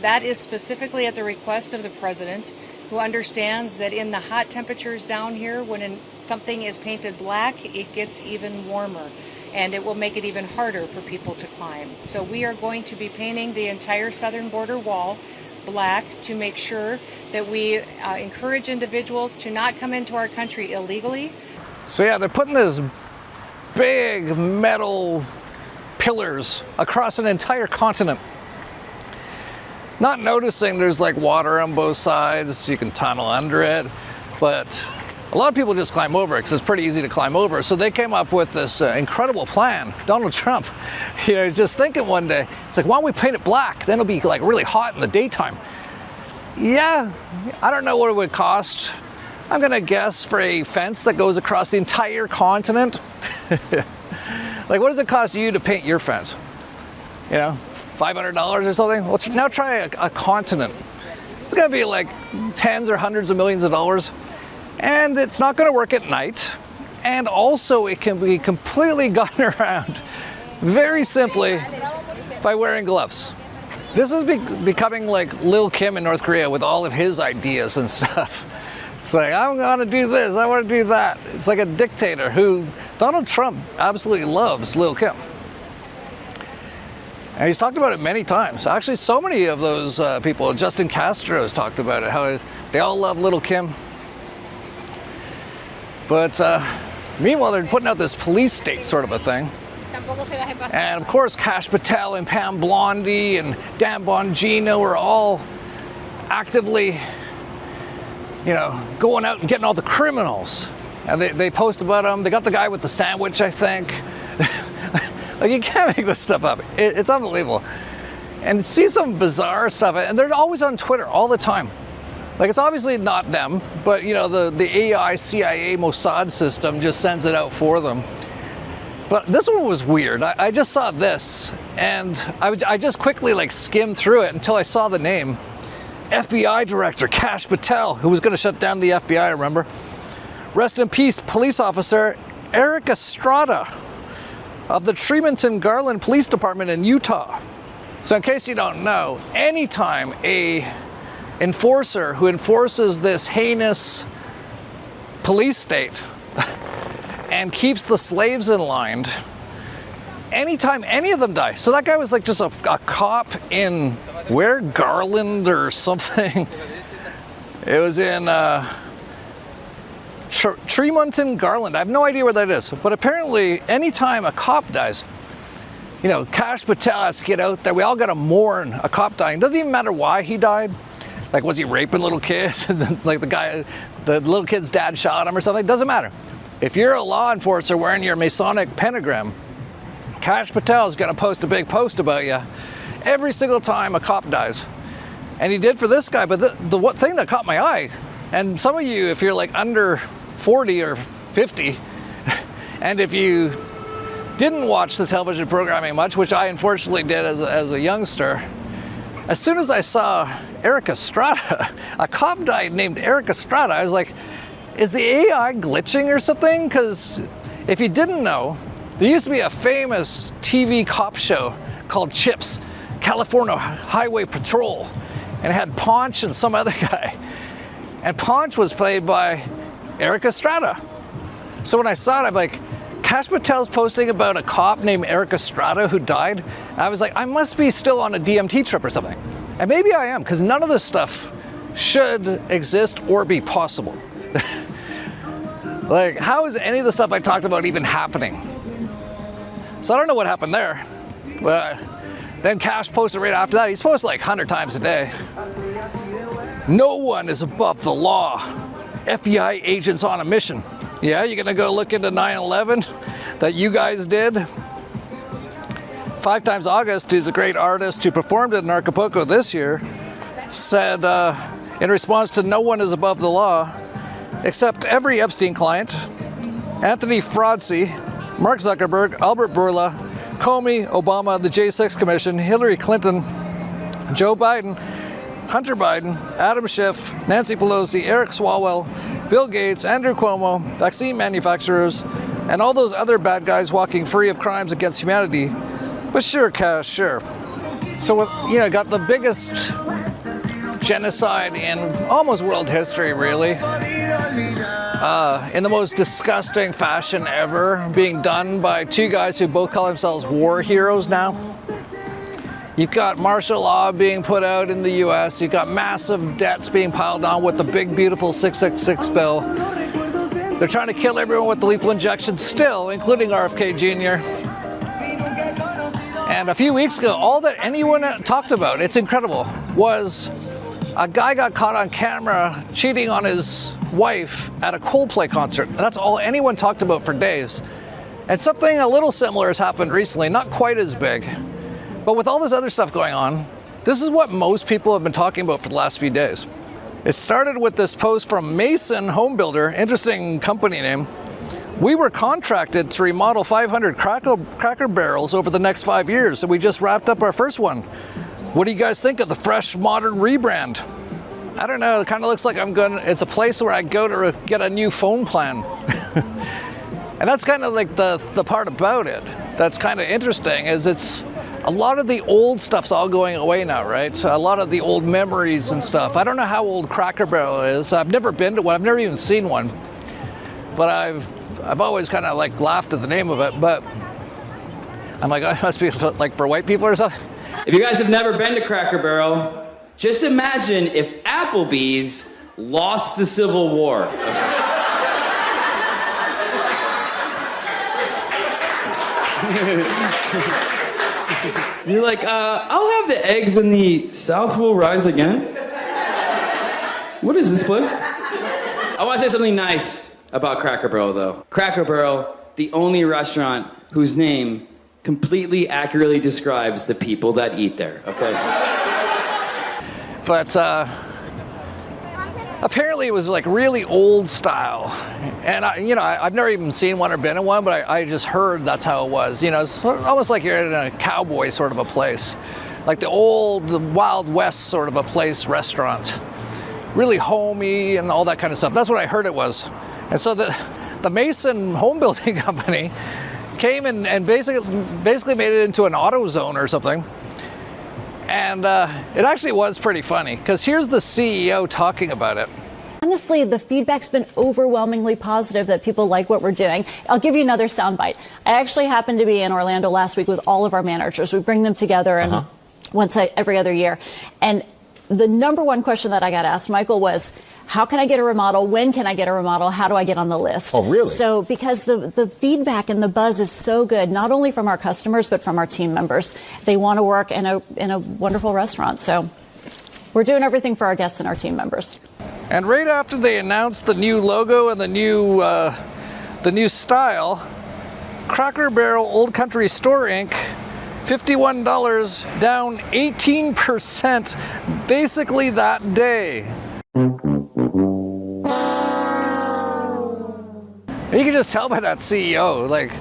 That is specifically at the request of the president, who understands that in the hot temperatures down here, when something is painted black, it gets even warmer, and it will make it even harder for people to climb. So we are going to be painting the entire southern border wall black to make sure that we encourage individuals to not come into our country illegally. So yeah, they're putting this big metal pillars across an entire continent. Not noticing there's like water on both sides, so you can tunnel under it, but a lot of people just climb over it because it's pretty easy to climb over. So they came up with this incredible plan. Donald Trump, just thinking one day, it's like, why don't we paint it black? Then it'll be like really hot in the daytime. Yeah, I don't know what it would cost. I'm gonna guess for a fence that goes across the entire continent. Like, what does it cost you to paint your fence? $500 or something? Well, now try a continent. It's gonna be like tens or hundreds of millions of dollars. And it's not gonna work at night. And also it can be completely gotten around very simply by wearing gloves. This is becoming like Lil Kim in North Korea with all of his ideas and stuff. It's like, I'm gonna do this, I wanna do that. It's like a dictator who Donald Trump absolutely loves Lil Kim. And he's talked about it many times. Actually, so many of those people, Justin Castro has talked about it, how they all love Lil Kim. But meanwhile, they're putting out this police state sort of a thing. And of course, Kash Patel and Pam Blondie and Dan Bongino are all actively, going out and getting all the criminals. And they post about them. They got the guy with the sandwich, I think. Like, you can't make this stuff up. It's unbelievable. And see some bizarre stuff, and they're always on Twitter all the time. Like, it's obviously not them, but the AI, CIA, Mossad system just sends it out for them. But this one was weird. I just saw this, and I just quickly skimmed through it until I saw the name. FBI director Kash Patel, who was going to shut down the FBI, remember? Rest in peace, police officer Eric Estrada of the Tremonton Garland Police Department in Utah. So in case you don't know, anytime a enforcer who enforces this heinous police state and keeps the slaves in line, anytime any of them die. So that guy was like just a cop in where? Garland or something. It was in Tremonton Garland. I have no idea where that is. But apparently anytime a cop dies, you know, Kash Patel has to get out there. We all got to mourn a cop dying. Doesn't even matter why he died. Like, was he raping little kids? Like the little kid's dad shot him or something? Doesn't matter. If you're a law enforcer wearing your Masonic pentagram, Kash Patel is going to post a big post about you every single time a cop dies. And he did for this guy. But the one thing that caught my eye, and some of you, if you're like under 40 or 50, and if you didn't watch the television programming much, which I unfortunately did as a youngster, as soon as I saw Eric Estrada, a cop died named Eric Estrada, I was like, is the AI glitching or something? Because if you didn't know, there used to be a famous TV cop show called CHIPS, California Highway Patrol, and it had Ponch and some other guy. And Ponch was played by Eric Estrada. So when I saw it, I'm like, Kash Patel's posting about a cop named Eric Estrada who died. I was like, I must be still on a DMT trip or something. And maybe I am, because none of this stuff should exist or be possible. Like, how is any of the stuff I talked about even happening? So I don't know what happened there. But then Kash posted right after that. He's posted like 100 times a day. No one is above the law. FBI agents on a mission. Yeah, you're gonna go look into 9/11 that you guys did? 5 Times August, who's a great artist who performed in Acapulco this year, said in response to no one is above the law, except every Epstein client, Anthony Fauci, Mark Zuckerberg, Albert Bourla, Comey, Obama, the J6 Commission, Hillary Clinton, Joe Biden, Hunter Biden, Adam Schiff, Nancy Pelosi, Eric Swalwell, Bill Gates, Andrew Cuomo, vaccine manufacturers, and all those other bad guys walking free of crimes against humanity. But sure, Kash, sure. So, you know, got the biggest genocide in almost world history, really. In the most disgusting fashion ever, being done by 2 guys who both call themselves war heroes now. You've got martial law being put out in the US. You've got massive debts being piled on with the big, beautiful 666 bill. They're trying to kill everyone with the lethal injection still, including RFK Jr. And a few weeks ago, all that anyone talked about, it's incredible, was a guy got caught on camera cheating on his wife at a Coldplay concert. And that's all anyone talked about for days. And something a little similar has happened recently, not quite as big. But with all this other stuff going on, this is what most people have been talking about for the last few days. It started with this post from Mason Home Builder, interesting company name. We were contracted to remodel 500 Cracker Barrels over the next 5 years, so we just wrapped up our first one. What do you guys think of the fresh, modern rebrand? I don't know, it kind of looks like it's a place where I go to get a new phone plan. And that's kind of like the part about it that's kind of interesting, is it's a lot of the old stuff's all going away now, right? So a lot of the old memories and stuff. I don't know how old Cracker Barrel is. I've never been to one. I've never even seen one. But I've always kind of like laughed at the name of it. But I'm like, oh, it must be like for white people or something. If you guys have never been to Cracker Barrel, just imagine if Applebee's lost the Civil War. You're like, I'll have the eggs and the South will rise again. What is this place? I want to say something nice about Cracker Barrel, though. Cracker Barrel, the only restaurant whose name completely accurately describes the people that eat there, okay? But apparently it was like really old style. And I've never even seen one or been in one, but I just heard that's how it was. You know, it's almost like you're in a cowboy sort of a place. like the old Wild West sort of a place, restaurant. Really homey and all that kind of stuff. That's what I heard it was. And so the Mason home building company came and basically made it into an auto zone or something. And it actually was pretty funny, because here's the CEO talking about it. Honestly, the feedback's been overwhelmingly positive that people like what we're doing. I'll give you another soundbite. I actually happened to be in Orlando last week with all of our managers. We bring them together and once every other year. And the number one question that I got asked, Michael, was, how can I get a remodel? When can I get a remodel? How do I get on the list? Oh, really? So because the feedback and the buzz is so good, not only from our customers, but from our team members. They want to work in a wonderful restaurant. So we're doing everything for our guests and our team members. And right after they announced the new logo and the new style, Cracker Barrel Old Country Store Inc., $51, down 18% basically that day. You can just tell by that CEO, like,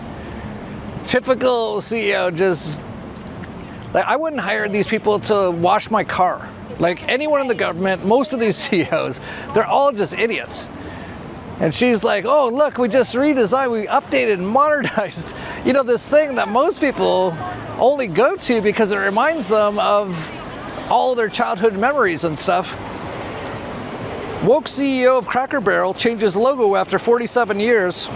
typical CEO, just, like, I wouldn't hire these people to wash my car. Like, anyone in the government, most of these CEOs, they're all just idiots. And she's like, oh, look, we just redesigned, we updated and modernized, you know, this thing that most people only go to because it reminds them of all their childhood memories and stuff. Woke CEO of Cracker Barrel changes logo after 47 years.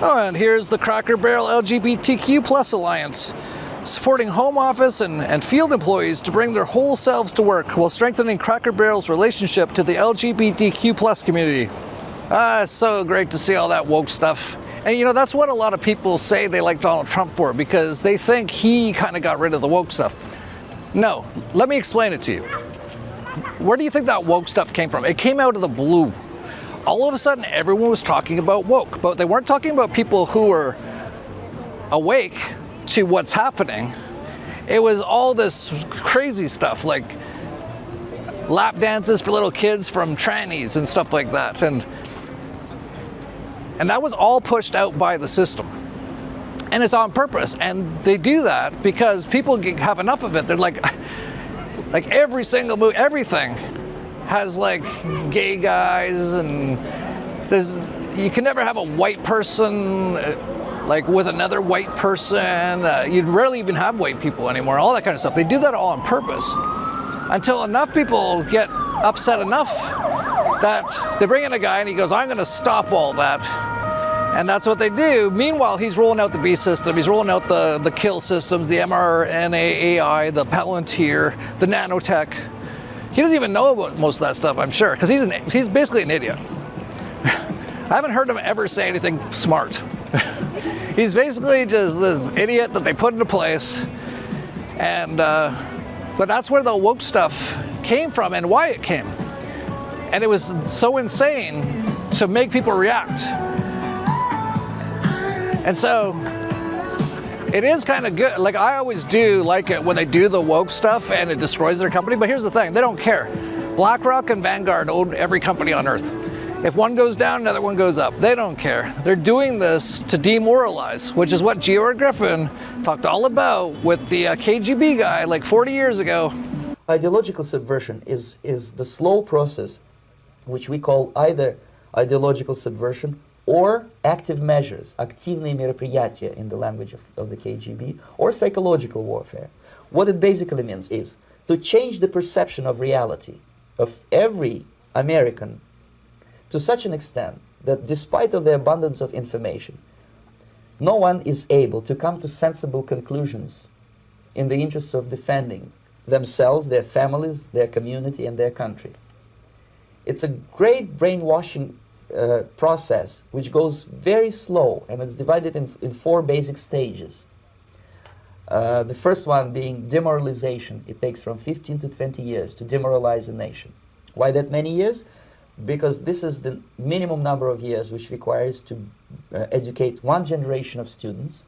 Oh, and here's the Cracker Barrel LGBTQ Plus Alliance, supporting home office and field employees to bring their whole selves to work while strengthening Cracker Barrel's relationship to the LGBTQ plus community. It's so great to see all that woke stuff. And you know, that's what a lot of people say they like Donald Trump for, because they think he kind of got rid of the woke stuff. No, let me explain it to you. Where do you think that woke stuff came from? It came out of the blue. All of a sudden, everyone was talking about woke, but they weren't talking about people who were awake to what's happening. It was all this crazy stuff, like lap dances for little kids from trannies and stuff like that. And that was all pushed out by the system. And it's on purpose. And they do that because people have enough of it. They're like every single movie, everything has like gay guys, and you can never have a white person like with another white person. You'd rarely even have white people anymore, all that kind of stuff. They do that all on purpose until enough people get upset enough that they bring in a guy and he goes, I'm going to stop all that. And that's what they do. Meanwhile, he's rolling out the B system. He's rolling out the kill systems, the mRNA AI, the Palantir, the nanotech. He doesn't even know about most of that stuff, I'm sure, because he's basically an idiot. I haven't heard him ever say anything smart. He's basically just this idiot that they put into place. And but that's where the woke stuff came from and why it came. And it was so insane to make people react. And so it is kind of good. Like, I always do like it when they do the woke stuff and it destroys their company. But here's the thing, they don't care. BlackRock and Vanguard own every company on earth. If one goes down, another one goes up. They don't care. They're doing this to demoralize, which is what George Griffin talked all about with the KGB guy like 40 years ago. Ideological subversion is the slow process which we call either ideological subversion or active measures, активные мероприятия in the language of the KGB, or psychological warfare. What it basically means is to change the perception of reality of every American to such an extent that despite of the abundance of information, no one is able to come to sensible conclusions in the interests of defending themselves, their families, their community, and their country. It's a great brainwashing process which goes very slow, and it's divided in 4 basic stages. The first one being demoralization. It takes from 15 to 20 years to demoralize a nation. Why that many years? Because this is the minimum number of years which requires to educate one generation of students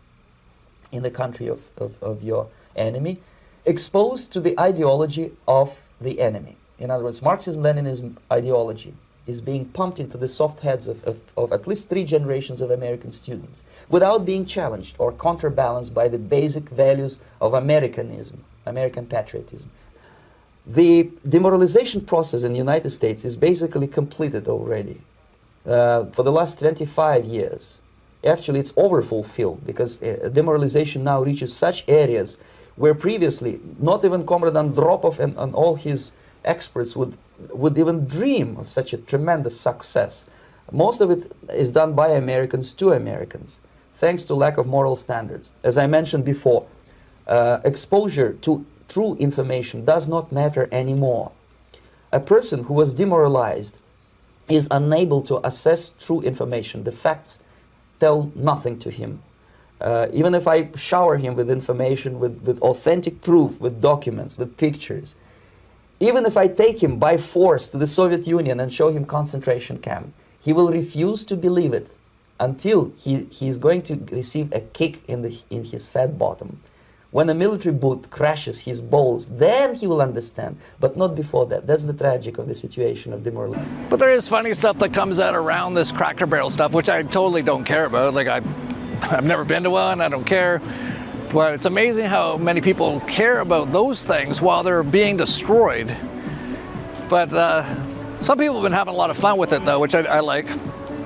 in the country of your enemy, exposed to the ideology of the enemy. In other words, Marxism-Leninism ideology is being pumped into the soft heads of at least 3 generations of American students without being challenged or counterbalanced by the basic values of Americanism, American patriotism. The demoralization process in the United States is basically completed already. For the last 25 years, actually it's overfulfilled, because demoralization now reaches such areas where previously not even Comrade Andropov and all his experts would even dream of such a tremendous success. Most of it is done by Americans to Americans, thanks to lack of moral standards. As I mentioned before, exposure to true information does not matter anymore. A person who was demoralized is unable to assess true information. The facts tell nothing to him. Even if I shower him with information, with authentic proof, with documents, with pictures, even if I take him by force to the Soviet Union and show him concentration camp, he will refuse to believe it until he is going to receive a kick in his fat bottom. When a military boot crashes his balls, then he will understand, but not before that. That's the tragic of the situation of demoralization. But there is funny stuff that comes out around this Cracker Barrel stuff, which I totally don't care about. Like, I've never been to one, I don't care. But it's amazing how many people care about those things while they're being destroyed. But some people have been having a lot of fun with it, though, which I like.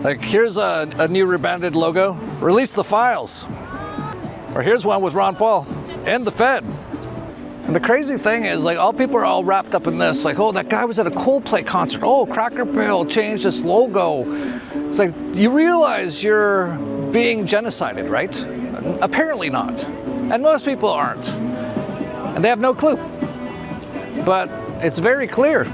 Like, here's a new rebranded logo. Release the files. Or here's one with Ron Paul. End the Fed. And the crazy thing is, like, all people are all wrapped up in this. Like, oh, that guy was at a Coldplay concert. Oh, Cracker Barrel changed its logo. It's like, you realize you're being genocided, right? Apparently not. And most people aren't. And they have no clue. But it's very clear.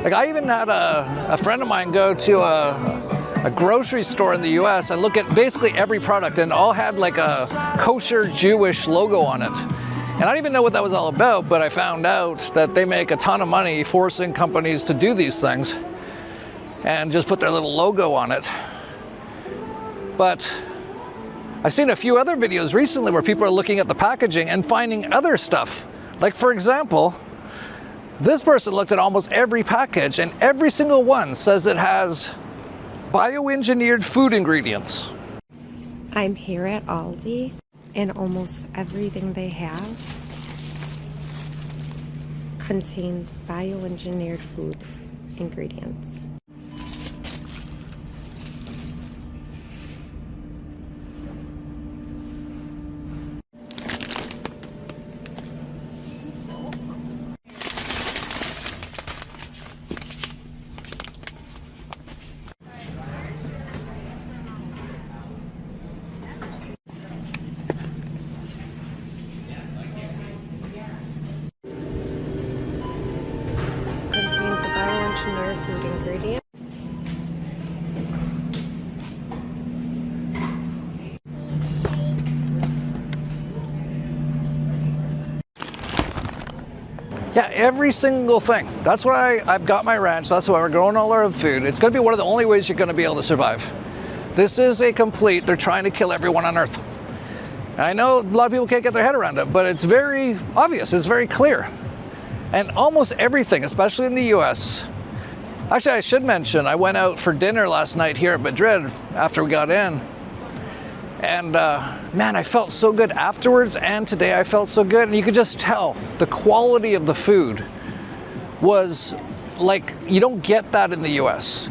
Like, I even had a friend of mine go to a grocery store in the US and look at basically every product, and all had like a kosher Jewish logo on it. And I didn't even know what that was all about, but I found out that they make a ton of money forcing companies to do these things and just put their little logo on it. But I've seen a few other videos recently where people are looking at the packaging and finding other stuff. Like, for example, this person looked at almost every package, and every single one says it has bioengineered food ingredients. I'm here at Aldi, and almost everything they have contains bioengineered food ingredients. Food ingredient. Yeah, every single thing. That's why I've got my ranch. That's why we're growing all our food. It's going to be one of the only ways you're going to be able to survive. This is a complete, they're trying to kill everyone on Earth. I know a lot of people can't get their head around it, but it's very obvious. It's very clear. And almost everything, especially in the US. Actually, I should mention, I went out for dinner last night here at Madrid after we got in. And man, I felt so good afterwards, and today I felt so good. And you could just tell the quality of the food was like, you don't get that in the US.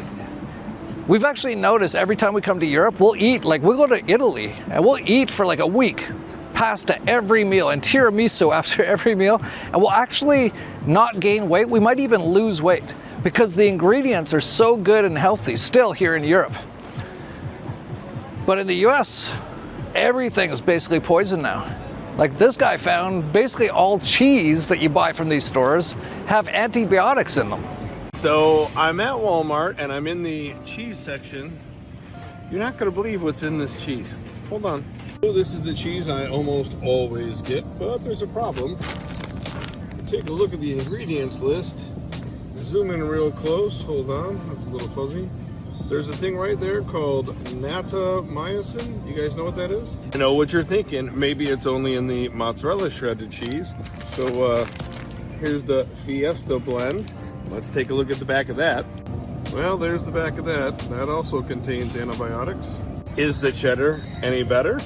We've actually noticed every time we come to Europe, we'll eat, like we'll go to Italy and we'll eat for like a week. Pasta every meal and tiramisu after every meal, and we'll actually not gain weight. We might even lose weight because the ingredients are so good and healthy still here in Europe. But in the US, everything is basically poison now. Like this guy found basically all cheese that you buy from these stores have antibiotics in them. So I'm at Walmart and I'm in the cheese section. You're not gonna believe what's in this cheese. Hold on. So this is the cheese I almost always get, but there's a problem. Take a look at the ingredients list. Zoom in real close. Hold on, that's a little fuzzy. There's a thing right there called natamycin. You guys know what that is? I know what you're thinking. Maybe it's only in the mozzarella shredded cheese. So here's the Fiesta blend. Let's take a look at the back of that. Well, there's the back of that. That also contains antibiotics. Is the cheddar any better?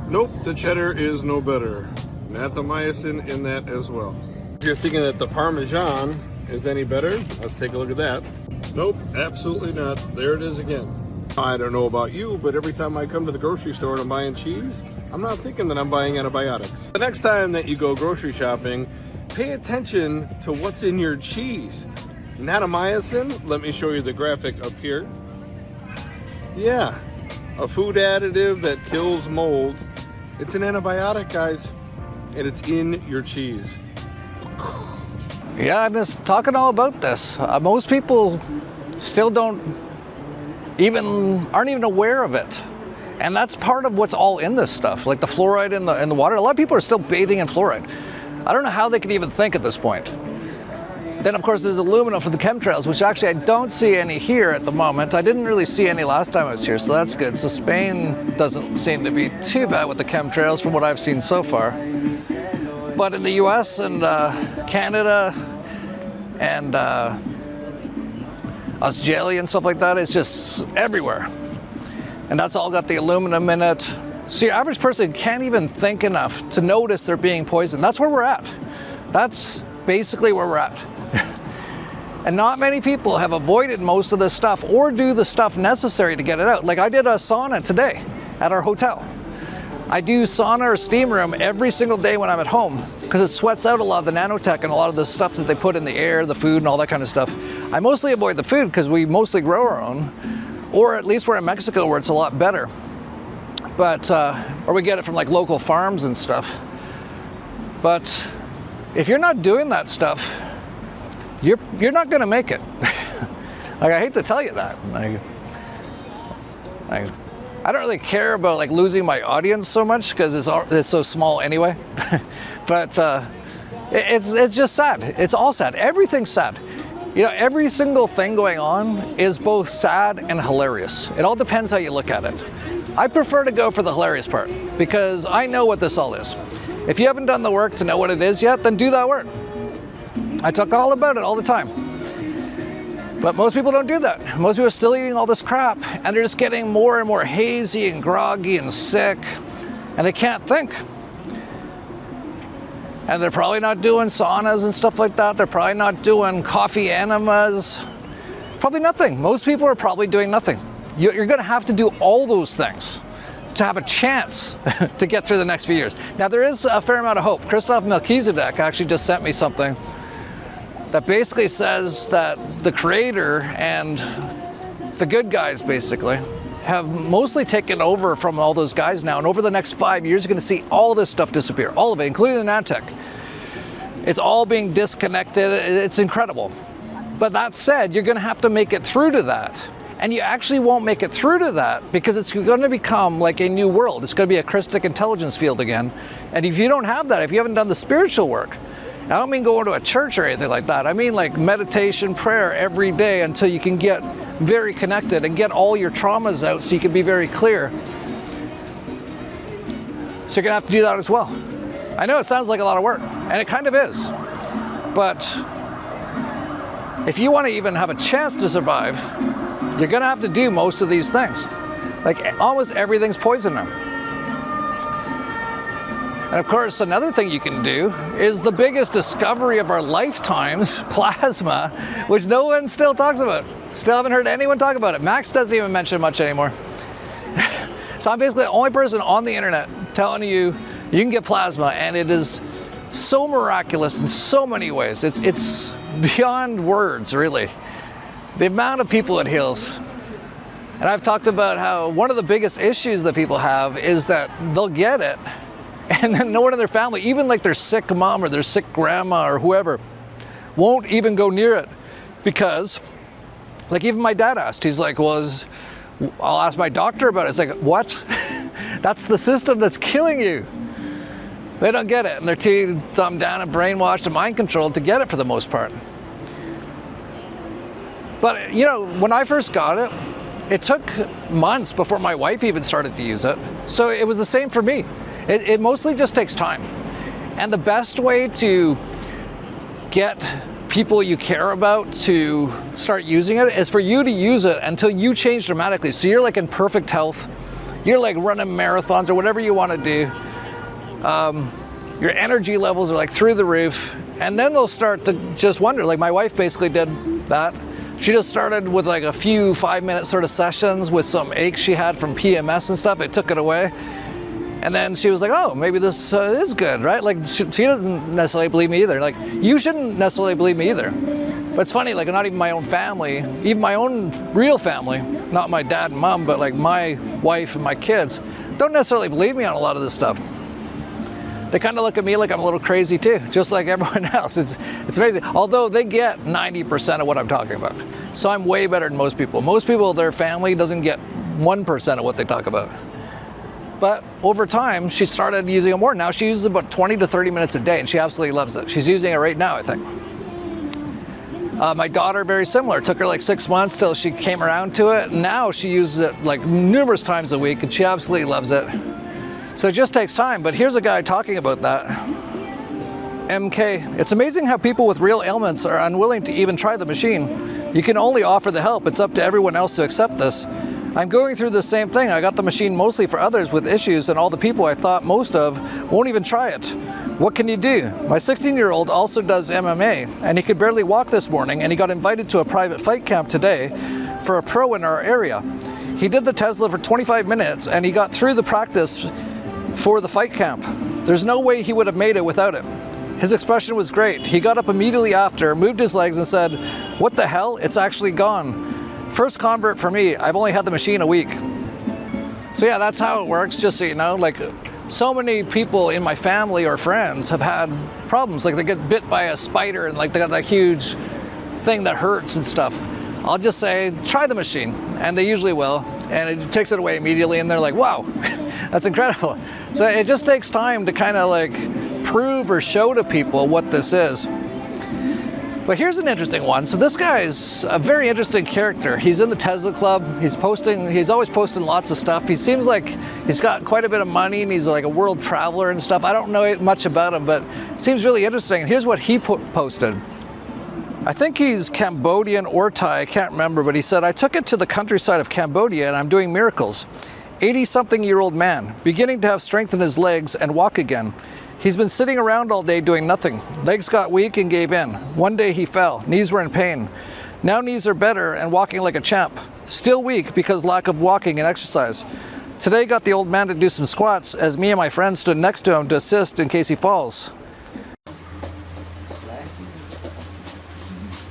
Nope, the cheddar is no better. Natamycin in that as well. If you're thinking that the Parmesan is any better, let's take a look at that. Nope, absolutely not. There it is again. I don't know about you, but every time I come to the grocery store and I'm buying cheese, I'm not thinking that I'm buying antibiotics. The next time that you go grocery shopping, pay attention to what's in your cheese. Natamycin, let me show you the graphic up here. Yeah, a food additive that kills mold. It's an antibiotic, guys, and it's in your cheese. Yeah, I'm just talking all about this. Most people still aren't even aware of it. And that's part of what's all in this stuff, like the fluoride in the water. A lot of people are still bathing in fluoride. I don't know how they can even think at this point. Then, of course, there's aluminum for the chemtrails, which actually I don't see any here at the moment. I didn't really see any last time I was here, so that's good. So Spain doesn't seem to be too bad with the chemtrails from what I've seen so far. But in the US and Canada and Australia and stuff like that, it's just everywhere. And that's all got the aluminum in it. So your average person can't even think enough to notice they're being poisoned. That's where we're at. That's basically where we're at. And not many people have avoided most of this stuff or do the stuff necessary to get it out. Like I did a sauna today at our hotel. I do sauna or steam room every single day when I'm at home because it sweats out a lot of the nanotech and a lot of the stuff that they put in the air, the food and all that kind of stuff. I mostly avoid the food because we mostly grow our own, or at least we're in Mexico where it's a lot better. But, or we get it from like local farms and stuff. But if you're not doing that stuff, you're not gonna make it. Like I hate to tell you that. I don't really care about like losing my audience so much because it's so small anyway. But it's just sad. It's all sad. Everything's sad. You know, every single thing going on is both sad and hilarious. It all depends how you look at it. I prefer to go for the hilarious part because I know what this all is. If you haven't done the work to know what it is yet, then do that work. I talk all about it all the time. But most people don't do that. Most people are still eating all this crap and they're just getting more and more hazy and groggy and sick and they can't think. And they're probably not doing saunas and stuff like that. They're probably not doing coffee enemas. Probably nothing. Most people are probably doing nothing. You're gonna have to do all those things to have a chance to get through the next few years. Now there is a fair amount of hope. Christoph Melchizedek actually just sent me something that basically says that the creator and the good guys basically have mostly taken over from all those guys now, and over the next 5 years you're going to see all this stuff disappear, all of it, including the nanotech. It's all being disconnected. It's incredible. But that said, you're going to have to make it through to that, and you actually won't make it through to that because it's going to become like a new world. It's going to be a Christic intelligence field again, and if you don't have that, if you haven't done the spiritual work, I don't mean going to a church or anything like that. I mean like meditation, prayer every day until you can get very connected and get all your traumas out so you can be very clear. So you're gonna have to do that as well. I know it sounds like a lot of work, and it kind of is. But if you want to even have a chance to survive, you're gonna have to do most of these things. Like almost everything's poison now. And of course, another thing you can do is the biggest discovery of our lifetimes, plasma, which no one still talks about. Still haven't heard anyone talk about it. Max doesn't even mention it much anymore. So I'm basically the only person on the internet telling you you can get plasma, and it is so miraculous in so many ways. It's beyond words, really. The amount of people it heals. And I've talked about how one of the biggest issues that people have is that they'll get it, and then no one in their family, even like their sick mom or their sick grandma or whoever, won't even go near it. Because, like even my dad asked, he's like, well, I'll ask my doctor about it. It's like, what? That's the system that's killing you. They don't get it, and they're too dumbed down and brainwashed and mind controlled to get it for the most part. But you know, when I first got it, it took months before my wife even started to use it. So it was the same for me. It mostly just takes time. And the best way to get people you care about to start using it is for you to use it until you change dramatically. So you're like in perfect health, you're like running marathons or whatever you want to do. Your energy levels are like through the roof, and then they'll start to just wonder. Like my wife basically did that. She just started with like a few 5-minute sort of sessions with some aches she had from PMS and stuff. It took it away. And then she was like, oh, maybe this is good, right? Like she doesn't necessarily believe me either. Like you shouldn't necessarily believe me either. But it's funny, like not even my own family, even my own real family, not my dad and mom, but like my wife and my kids, don't necessarily believe me on a lot of this stuff. They kind of look at me like I'm a little crazy too, just like everyone else. It's amazing. Although they get 90% of what I'm talking about. So I'm way better than most people. Most people, their family doesn't get 1% of what they talk about. But over time, she started using it more. Now she uses about 20 to 30 minutes a day, and she absolutely loves it. She's using it right now, I think. My daughter, very similar. It took her like 6 months till she came around to it. Now she uses it like numerous times a week, and she absolutely loves it. So it just takes time, but here's a guy talking about that. MK, it's amazing how people with real ailments are unwilling to even try the machine. You can only offer the help. It's up to everyone else to accept this. I'm going through the same thing. I got the machine mostly for others with issues, and all the people I thought most of won't even try it. What can you do? My 16-year-old also does MMA, and he could barely walk this morning, and he got invited to a private fight camp today for a pro in our area. He did the Tesla for 25 minutes, and he got through the practice for the fight camp. There's no way he would have made it without it. His expression was great. He got up immediately after, moved his legs and said, "What the hell? It's actually gone." First convert for me. I've only had the machine a week. So yeah, that's how it works, just so you know. Like so many people in my family or friends have had problems. Like they get bit by a spider and like they got that huge thing that hurts and stuff. I'll just say, try the machine, and they usually will, and it takes it away immediately, and they're like, wow, that's incredible. So it just takes time to kind of like prove or show to people what this is. But here's an interesting one. So this guy's a very interesting character. He's in the Tesla Club. He's always posting lots of stuff. He seems like he's got quite a bit of money, and he's like a world traveler and stuff. I don't know much about him, but it seems really interesting. And here's what he posted. I think he's Cambodian or Thai, I can't remember, but he said, I took it to the countryside of Cambodia and I'm doing miracles. 80-something-year-old man, beginning to have strength in his legs and walk again. He's been sitting around all day doing nothing. Legs got weak and gave in. One day he fell. Knees were in pain. Now knees are better and walking like a champ. Still weak because lack of walking and exercise. Today got the old man to do some squats as me and my friend stood next to him to assist in case he falls.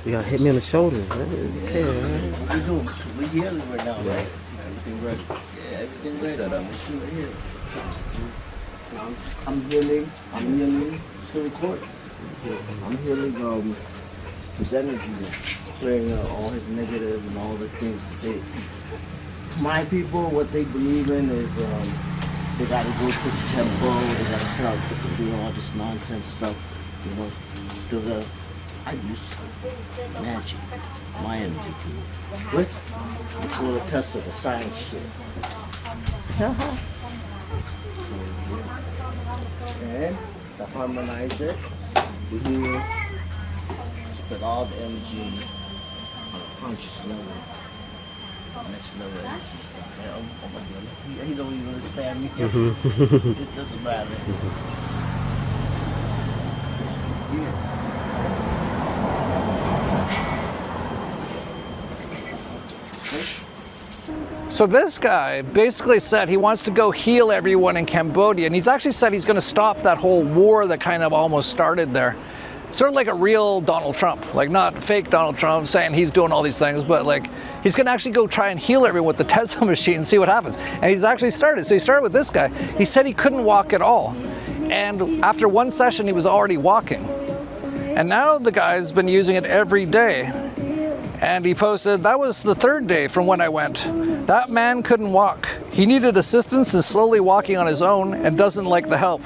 You gotta hit me on the shoulder. Okay, right? I do. We're healing right now, right? Everything ready. Yeah, everything ready. Set up. Right here. I'm healing to the court. I'm healing his energy, clearing all his negative and all the things that my people, what they believe in is they gotta go to the temple, they gotta start doing all this nonsense stuff, you know, because I use magic, my energy too. With a little test of the science shit. And the harmonizer, the heal, spread all the energy on a conscious level. Next level energy stuff. Yeah, oh my God, he don't even understand me. It doesn't matter. Yeah. So this guy basically said he wants to go heal everyone in Cambodia, and he's actually said he's going to stop that whole war that kind of almost started there. Sort of like a real Donald Trump, like not fake Donald Trump saying he's doing all these things, but like he's going to actually go try and heal everyone with the Tesla machine and see what happens. And he's actually started. So he started with this guy. He said he couldn't walk at all. And after one session, he was already walking. And now the guy's been using it every day. And he posted, that was the third day from when I went. That man couldn't walk. He needed assistance and slowly walking on his own and doesn't like the help.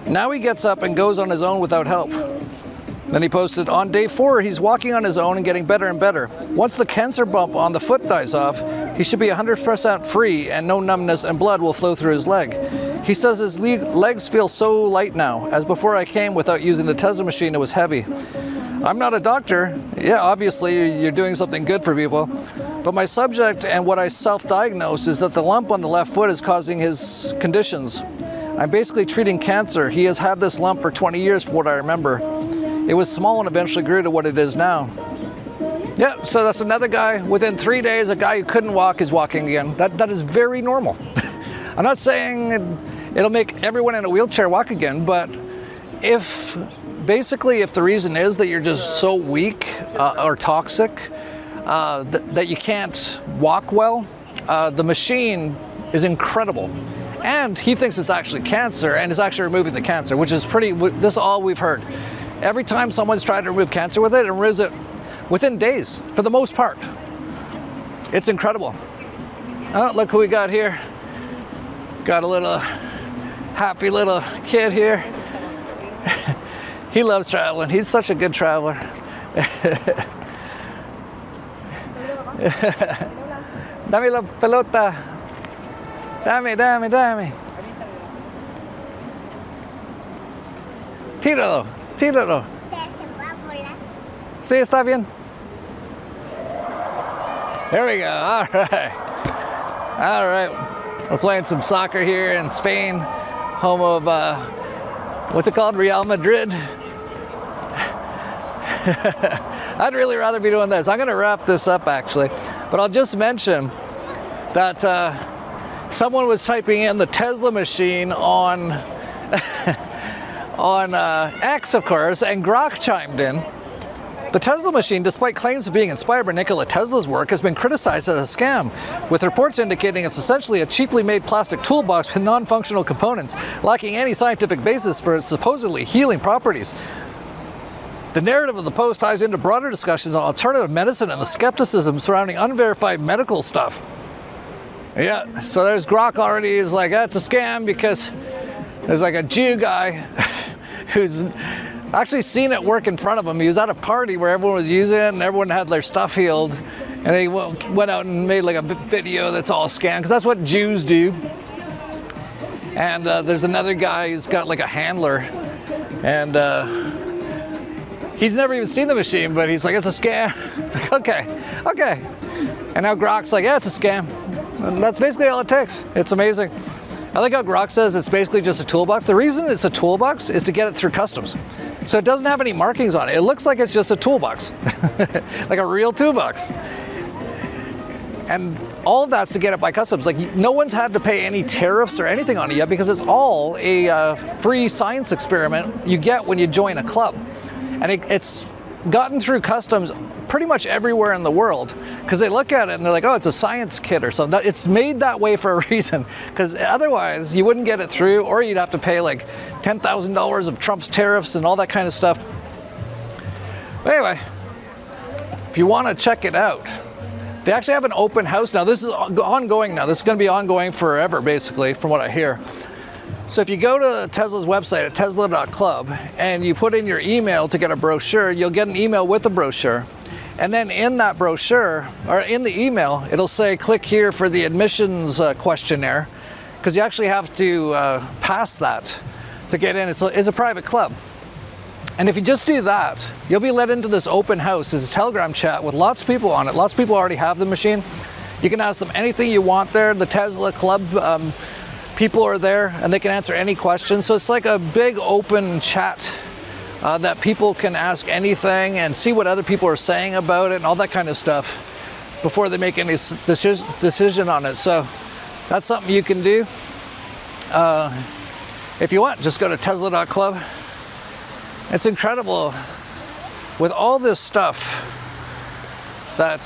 Now he gets up and goes on his own without help. Then he posted, on day 4, he's walking on his own and getting better and better. Once the cancer bump on the foot dies off, he should be 100% free and no numbness and blood will flow through his leg. He says his legs feel so light now, as before I came without using the Tesla machine, it was heavy. I'm not a doctor. Yeah, obviously you're doing something good for people. But my subject and what I self-diagnosed is that the lump on the left foot is causing his conditions. I'm basically treating cancer. He has had this lump for 20 years from what I remember. It was small and eventually grew to what it is now. Yeah, so that's another guy. Within 3 days, a guy who couldn't walk is walking again. That is very normal. I'm not saying it'll make everyone in a wheelchair walk again, but if the reason is that you're just so weak or toxic that you can't walk well, the machine is incredible. And he thinks it's actually cancer and is actually removing the cancer, which is this is all we've heard. Every time someone's tried to remove cancer with it, it removes it within days, for the most part. It's incredible. Oh, look who we got here. Got a little happy little kid here. He loves traveling. He's such a good traveler. Dame la pelota. Dame. Tíralo. Sí, está bien. There we go. All right. We're playing some soccer here in Spain, home of, what's it called? Real Madrid. I'd really rather be doing this. I'm going to wrap this up, actually. But I'll just mention that someone was typing in the Tesla machine on X, of course, and Grok chimed in. The Tesla machine, despite claims of being inspired by Nikola Tesla's work, has been criticized as a scam, with reports indicating it's essentially a cheaply made plastic toolbox with non-functional components, lacking any scientific basis for its supposedly healing properties. The narrative of the post ties into broader discussions on alternative medicine and the skepticism surrounding unverified medical stuff. Yeah, so there's Grok already is like, that's a scam because there's like a Jew guy who's actually seen it work in front of him. He was at a party where everyone was using it and everyone had their stuff healed. And he went out and made like a video that's all scam, because that's what Jews do. And there's another guy who's got like a handler. And he's never even seen the machine, but he's like, it's a scam. It's like, okay. And now Grok's like, yeah, it's a scam. And that's basically all it takes. It's amazing. I like how Grok says it's basically just a toolbox. The reason it's a toolbox is to get it through customs. So it doesn't have any markings on it. It looks like it's just a toolbox, like a real toolbox. And all of that's to get it by customs. Like, no one's had to pay any tariffs or anything on it yet, because it's all a free science experiment you get when you join a club. And it's gotten through customs pretty much everywhere in the world, because they look at it and they're like, oh, it's a science kit or something. It's made that way for a reason, because otherwise you wouldn't get it through, or you'd have to pay like $10,000 of Trump's tariffs and all that kind of stuff. But anyway, if you want to check it out, they actually have an open house now. This is ongoing now. This is going to be ongoing forever, basically, from what I hear. So if you go to Tesla's website at tesla.club and you put in your email to get a brochure, you'll get an email with the brochure. And then in that brochure, or in the email, it'll say, click here for the admissions questionnaire, because you actually have to pass that to get in. It's a private club. And if you just do that, you'll be let into this open house. It's a Telegram chat with lots of people on it. Lots of people already have the machine. You can ask them anything you want there. The Tesla Club people are there and they can answer any questions. So it's like a big open chat that people can ask anything and see what other people are saying about it and all that kind of stuff before they make any decision on it. So that's something you can do. If you want, just go to tesla.club. It's incredible with all this stuff that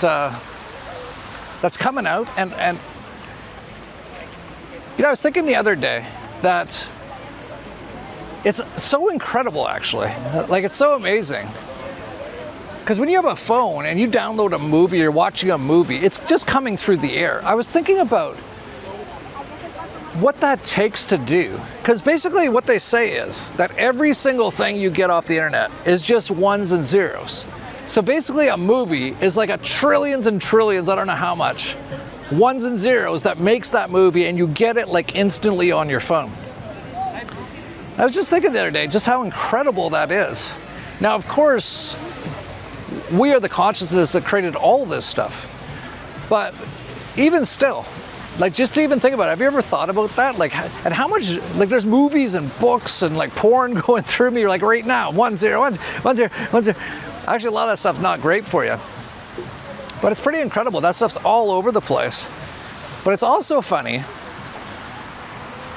that's coming out, and you know, I was thinking the other day that it's so incredible, actually. Like, it's so amazing. Because when you have a phone and you download a movie, you're watching a movie, it's just coming through the air. I was thinking about what that takes to do. Because basically what they say is that every single thing you get off the internet is just ones and zeros. So basically a movie is like a trillions and trillions, I don't know how much, ones and zeros that makes that movie, and you get it like instantly on your phone. I was just thinking the other day just how incredible that is. Now, of course, we are the consciousness that created all this stuff. But even still, like, just to even think about it, have you ever thought about that? Like, and how much, like, there's movies and books and like porn going through me, like right now, 1 0, 1 0, 1 0. Actually, a lot of that stuff's not great for you. But it's pretty incredible. That stuff's all over the place. But it's also funny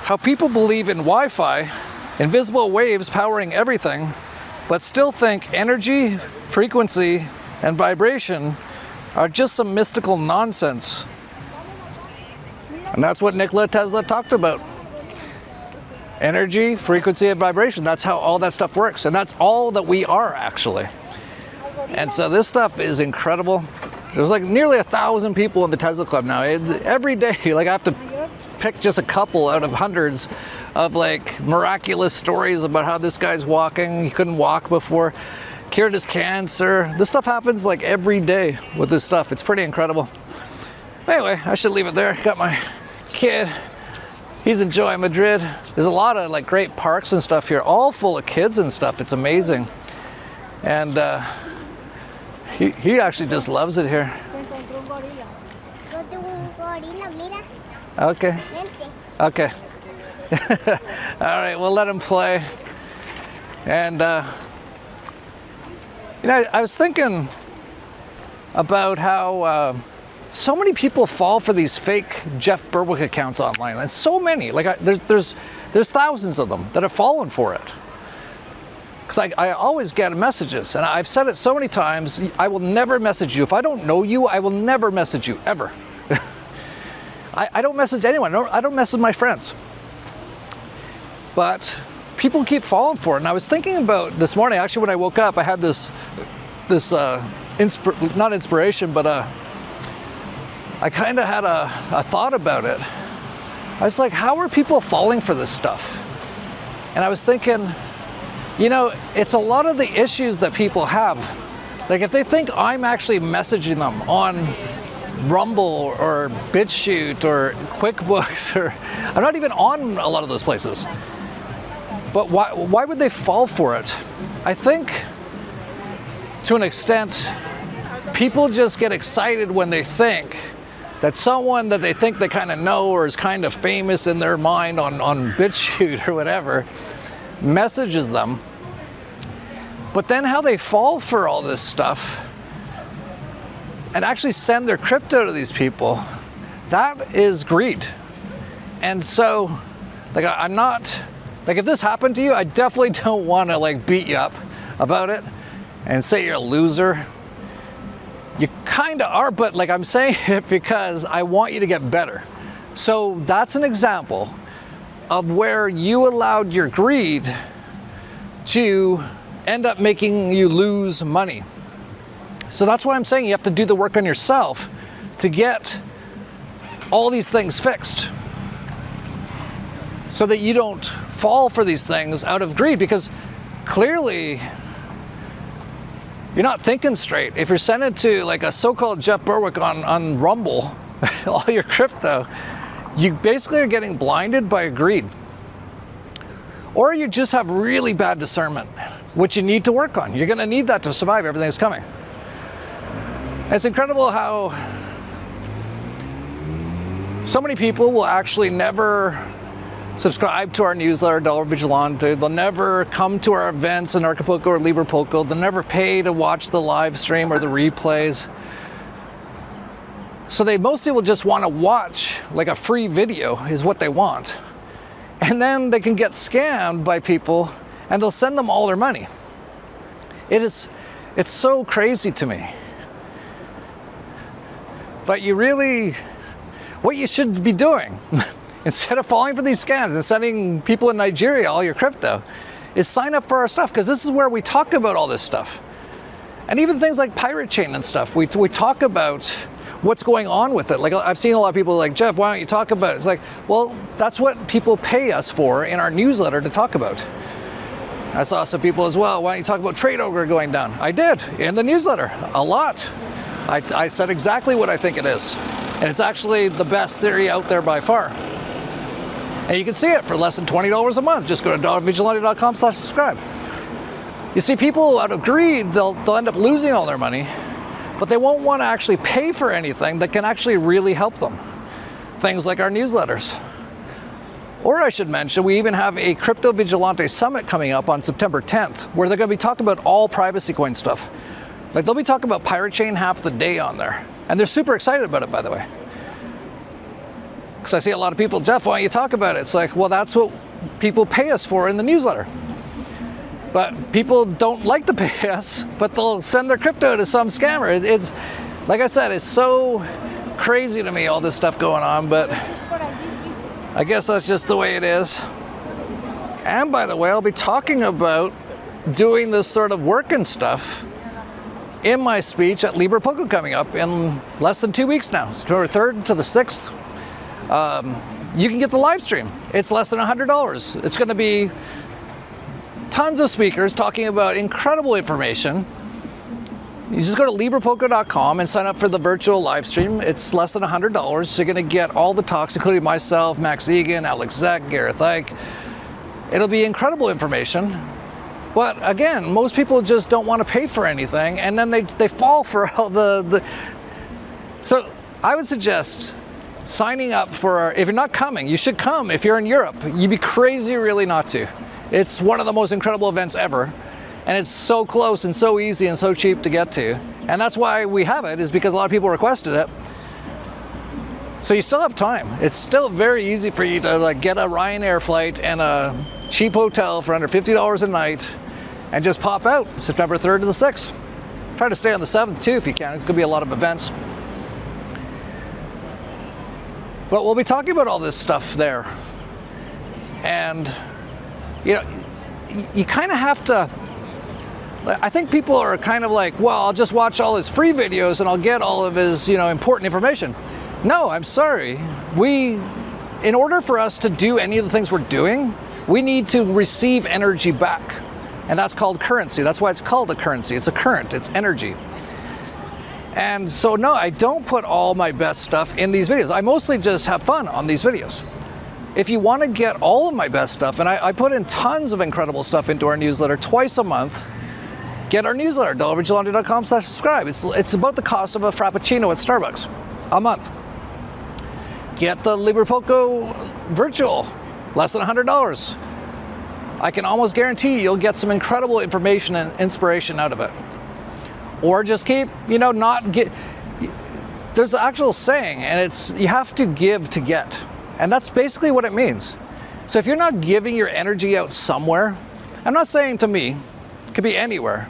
how people believe in Wi-Fi, invisible waves powering everything, but still think energy, frequency, and vibration are just some mystical nonsense. And that's what Nikola Tesla talked about. Energy, frequency, and vibration. That's how all that stuff works. And that's all that we are, actually. And so this stuff is incredible. There's like nearly 1,000 people in the Tesla Club now. Every day, like, I have to pick just a couple out of hundreds of like miraculous stories about how this guy's walking. He couldn't walk before, cured his cancer. This stuff happens like every day with this stuff. It's pretty incredible. Anyway, I should leave it there. Got my kid. He's enjoying Madrid. There's a lot of like great parks and stuff here, all full of kids and stuff. It's amazing. And he actually just loves it here. Okay. Okay. All right, we'll let him play. And you know, I was thinking about how so many people fall for these fake Jeff Berwick accounts online, and so many. Like, there's thousands of them that have fallen for it. Because I always get messages, and I've said it so many times, I will never message you. If I don't know you, I will never message you, ever. I don't message anyone. I don't message my friends. But people keep falling for it. And I was thinking about this morning, actually, when I woke up, I had this not inspiration, but I kind of had a thought about it. I was like, how are people falling for this stuff? And I was thinking, you know, it's a lot of the issues that people have. Like, if they think I'm actually messaging them on Rumble or BitChute or QuickBooks, or I'm not even on a lot of those places. But why would they fall for it? I think, to an extent, people just get excited when they think that someone that they think they kind of know or is kind of famous in their mind on BitChute or whatever messages them. But then how they fall for all this stuff and actually send their crypto to these people, that is greed. And so, like, I'm not, like, if this happened to you, I definitely don't want to like beat you up about it and say you're a loser. You kind of are, but like, I'm saying it because I want you to get better. So that's an example of where you allowed your greed to end up making you lose money. So that's why I'm saying you have to do the work on yourself to get all these things fixed, so that you don't fall for these things out of greed, because clearly you're not thinking straight. If you're sending to like a so-called Jeff Berwick on Rumble, all your crypto, you basically are getting blinded by greed. Or you just have really bad discernment, which you need to work on. You're gonna need that to survive everything that's coming. It's incredible how so many people will actually never subscribe to our newsletter, Dollar Vigilante. They'll never come to our events in Acapulco or Liverpool. They'll never pay to watch the live stream or the replays. So they mostly will just want to watch like a free video is what they want. And then they can get scammed by people and they'll send them all their money. It's so crazy to me. But what you should be doing, instead of falling for these scams and sending people in Nigeria all your crypto, is sign up for our stuff, because this is where we talk about all this stuff. And even things like Pirate Chain and stuff, we talk about what's going on with it. Like, I've seen a lot of people like, Jeff, why don't you talk about it? It's like, well, that's what people pay us for in our newsletter to talk about. I saw some people as well, why don't you talk about Trade Ogre going down? I did, in the newsletter, a lot. I said exactly what I think it is. And it's actually the best theory out there by far. And you can see it for less than $20 a month. Just go to dollarvigilante.com/subscribe. You see, people out of greed, they'll end up losing all their money, but they won't want to actually pay for anything that can actually really help them. Things like our newsletters. Or I should mention, we even have a Crypto Vigilante Summit coming up on September 10th, where they're going to be talking about all privacy coin stuff. Like, they'll be talking about Pirate Chain half the day on there. And they're super excited about it, by the way. Because I see a lot of people, Jeff, why don't you talk about it? It's like, well, that's what people pay us for in the newsletter. But people don't like to pay us, but they'll send their crypto to some scammer. It's, like I said, it's so crazy to me, all this stuff going on, but I guess that's just the way it is. And by the way, I'll be talking about doing this sort of work and stuff in my speech at LibrePoco coming up in less than 2 weeks now, September 3rd to the 6th. You can get the live stream. It's less than $100. It's going to be tons of speakers talking about incredible information. You just go to LibrePoco.com and sign up for the virtual live stream. It's less than $100. You're going to get all the talks, including myself, Max Egan, Alex Zek, Gareth Ike. It'll be incredible information. But again, most people just don't want to pay for anything, and then they fall for all the... So I would suggest signing up for, if you're not coming, you should come. If you're in Europe, you'd be crazy really not to. It's one of the most incredible events ever. And it's so close and so easy and so cheap to get to. And that's why we have it, is because a lot of people requested it. So you still have time. It's still very easy for you to like get a Ryanair flight and a cheap hotel for under $50 a night and just pop out September 3rd to the 6th. Try to stay on the 7th too if you can. It could be a lot of events. But we'll be talking about all this stuff there. And, you know, you kind of have to... I think people are kind of like, well, I'll just watch all his free videos and I'll get all of his, you know, important information. No, I'm sorry. In order for us to do any of the things we're doing, we need to receive energy back. And that's called currency. That's why it's called a currency. It's a current, it's energy. And so, no, I don't put all my best stuff in these videos. I mostly just have fun on these videos. If you want to get all of my best stuff, and I put in tons of incredible stuff into our newsletter twice a month, get our newsletter, dollarvigilante.com/subscribe. It's about the cost of a Frappuccino at Starbucks a month. Get the LibrePoco virtual, less than $100. I can almost guarantee you'll get some incredible information and inspiration out of it. Or just keep, you know, there's an actual saying, and it's, you have to give to get. And that's basically what it means. So if you're not giving your energy out somewhere, I'm not saying to me, it could be anywhere,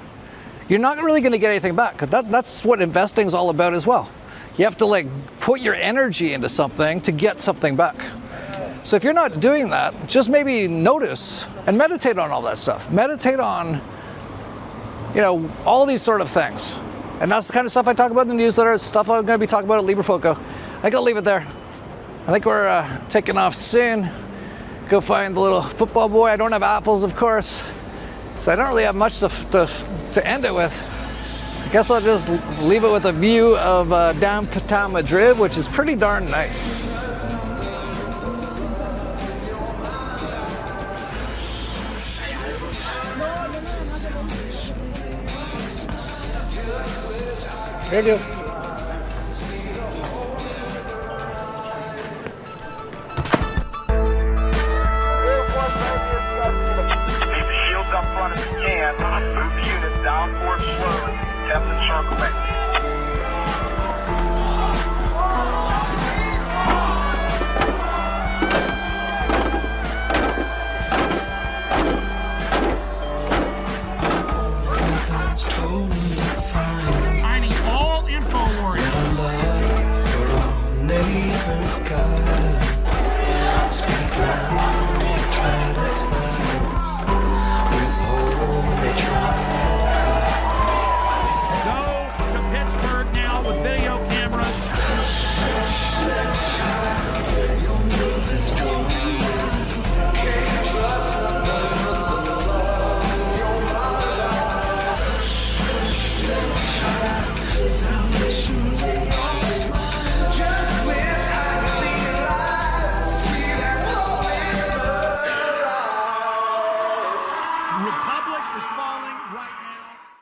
you're not really going to get anything back. That's what investing is all about as well. You have to like put your energy into something to get something back. So if you're not doing that, just maybe notice and meditate on all that stuff. Meditate on, you know, all these sort of things. And that's the kind of stuff I talk about in the newsletter, stuff I'm going to be talking about at LibrePoco. I think I'll leave it there. I think we're taking off soon. Go find the little football boy. I don't have apples, of course. So I don't really have much to end it with. I guess I'll just leave it with a view of downtown Madrid, which is pretty darn nice. Here it is. Shields up front if you can. Move the units down forward slowly. Tap the circle back.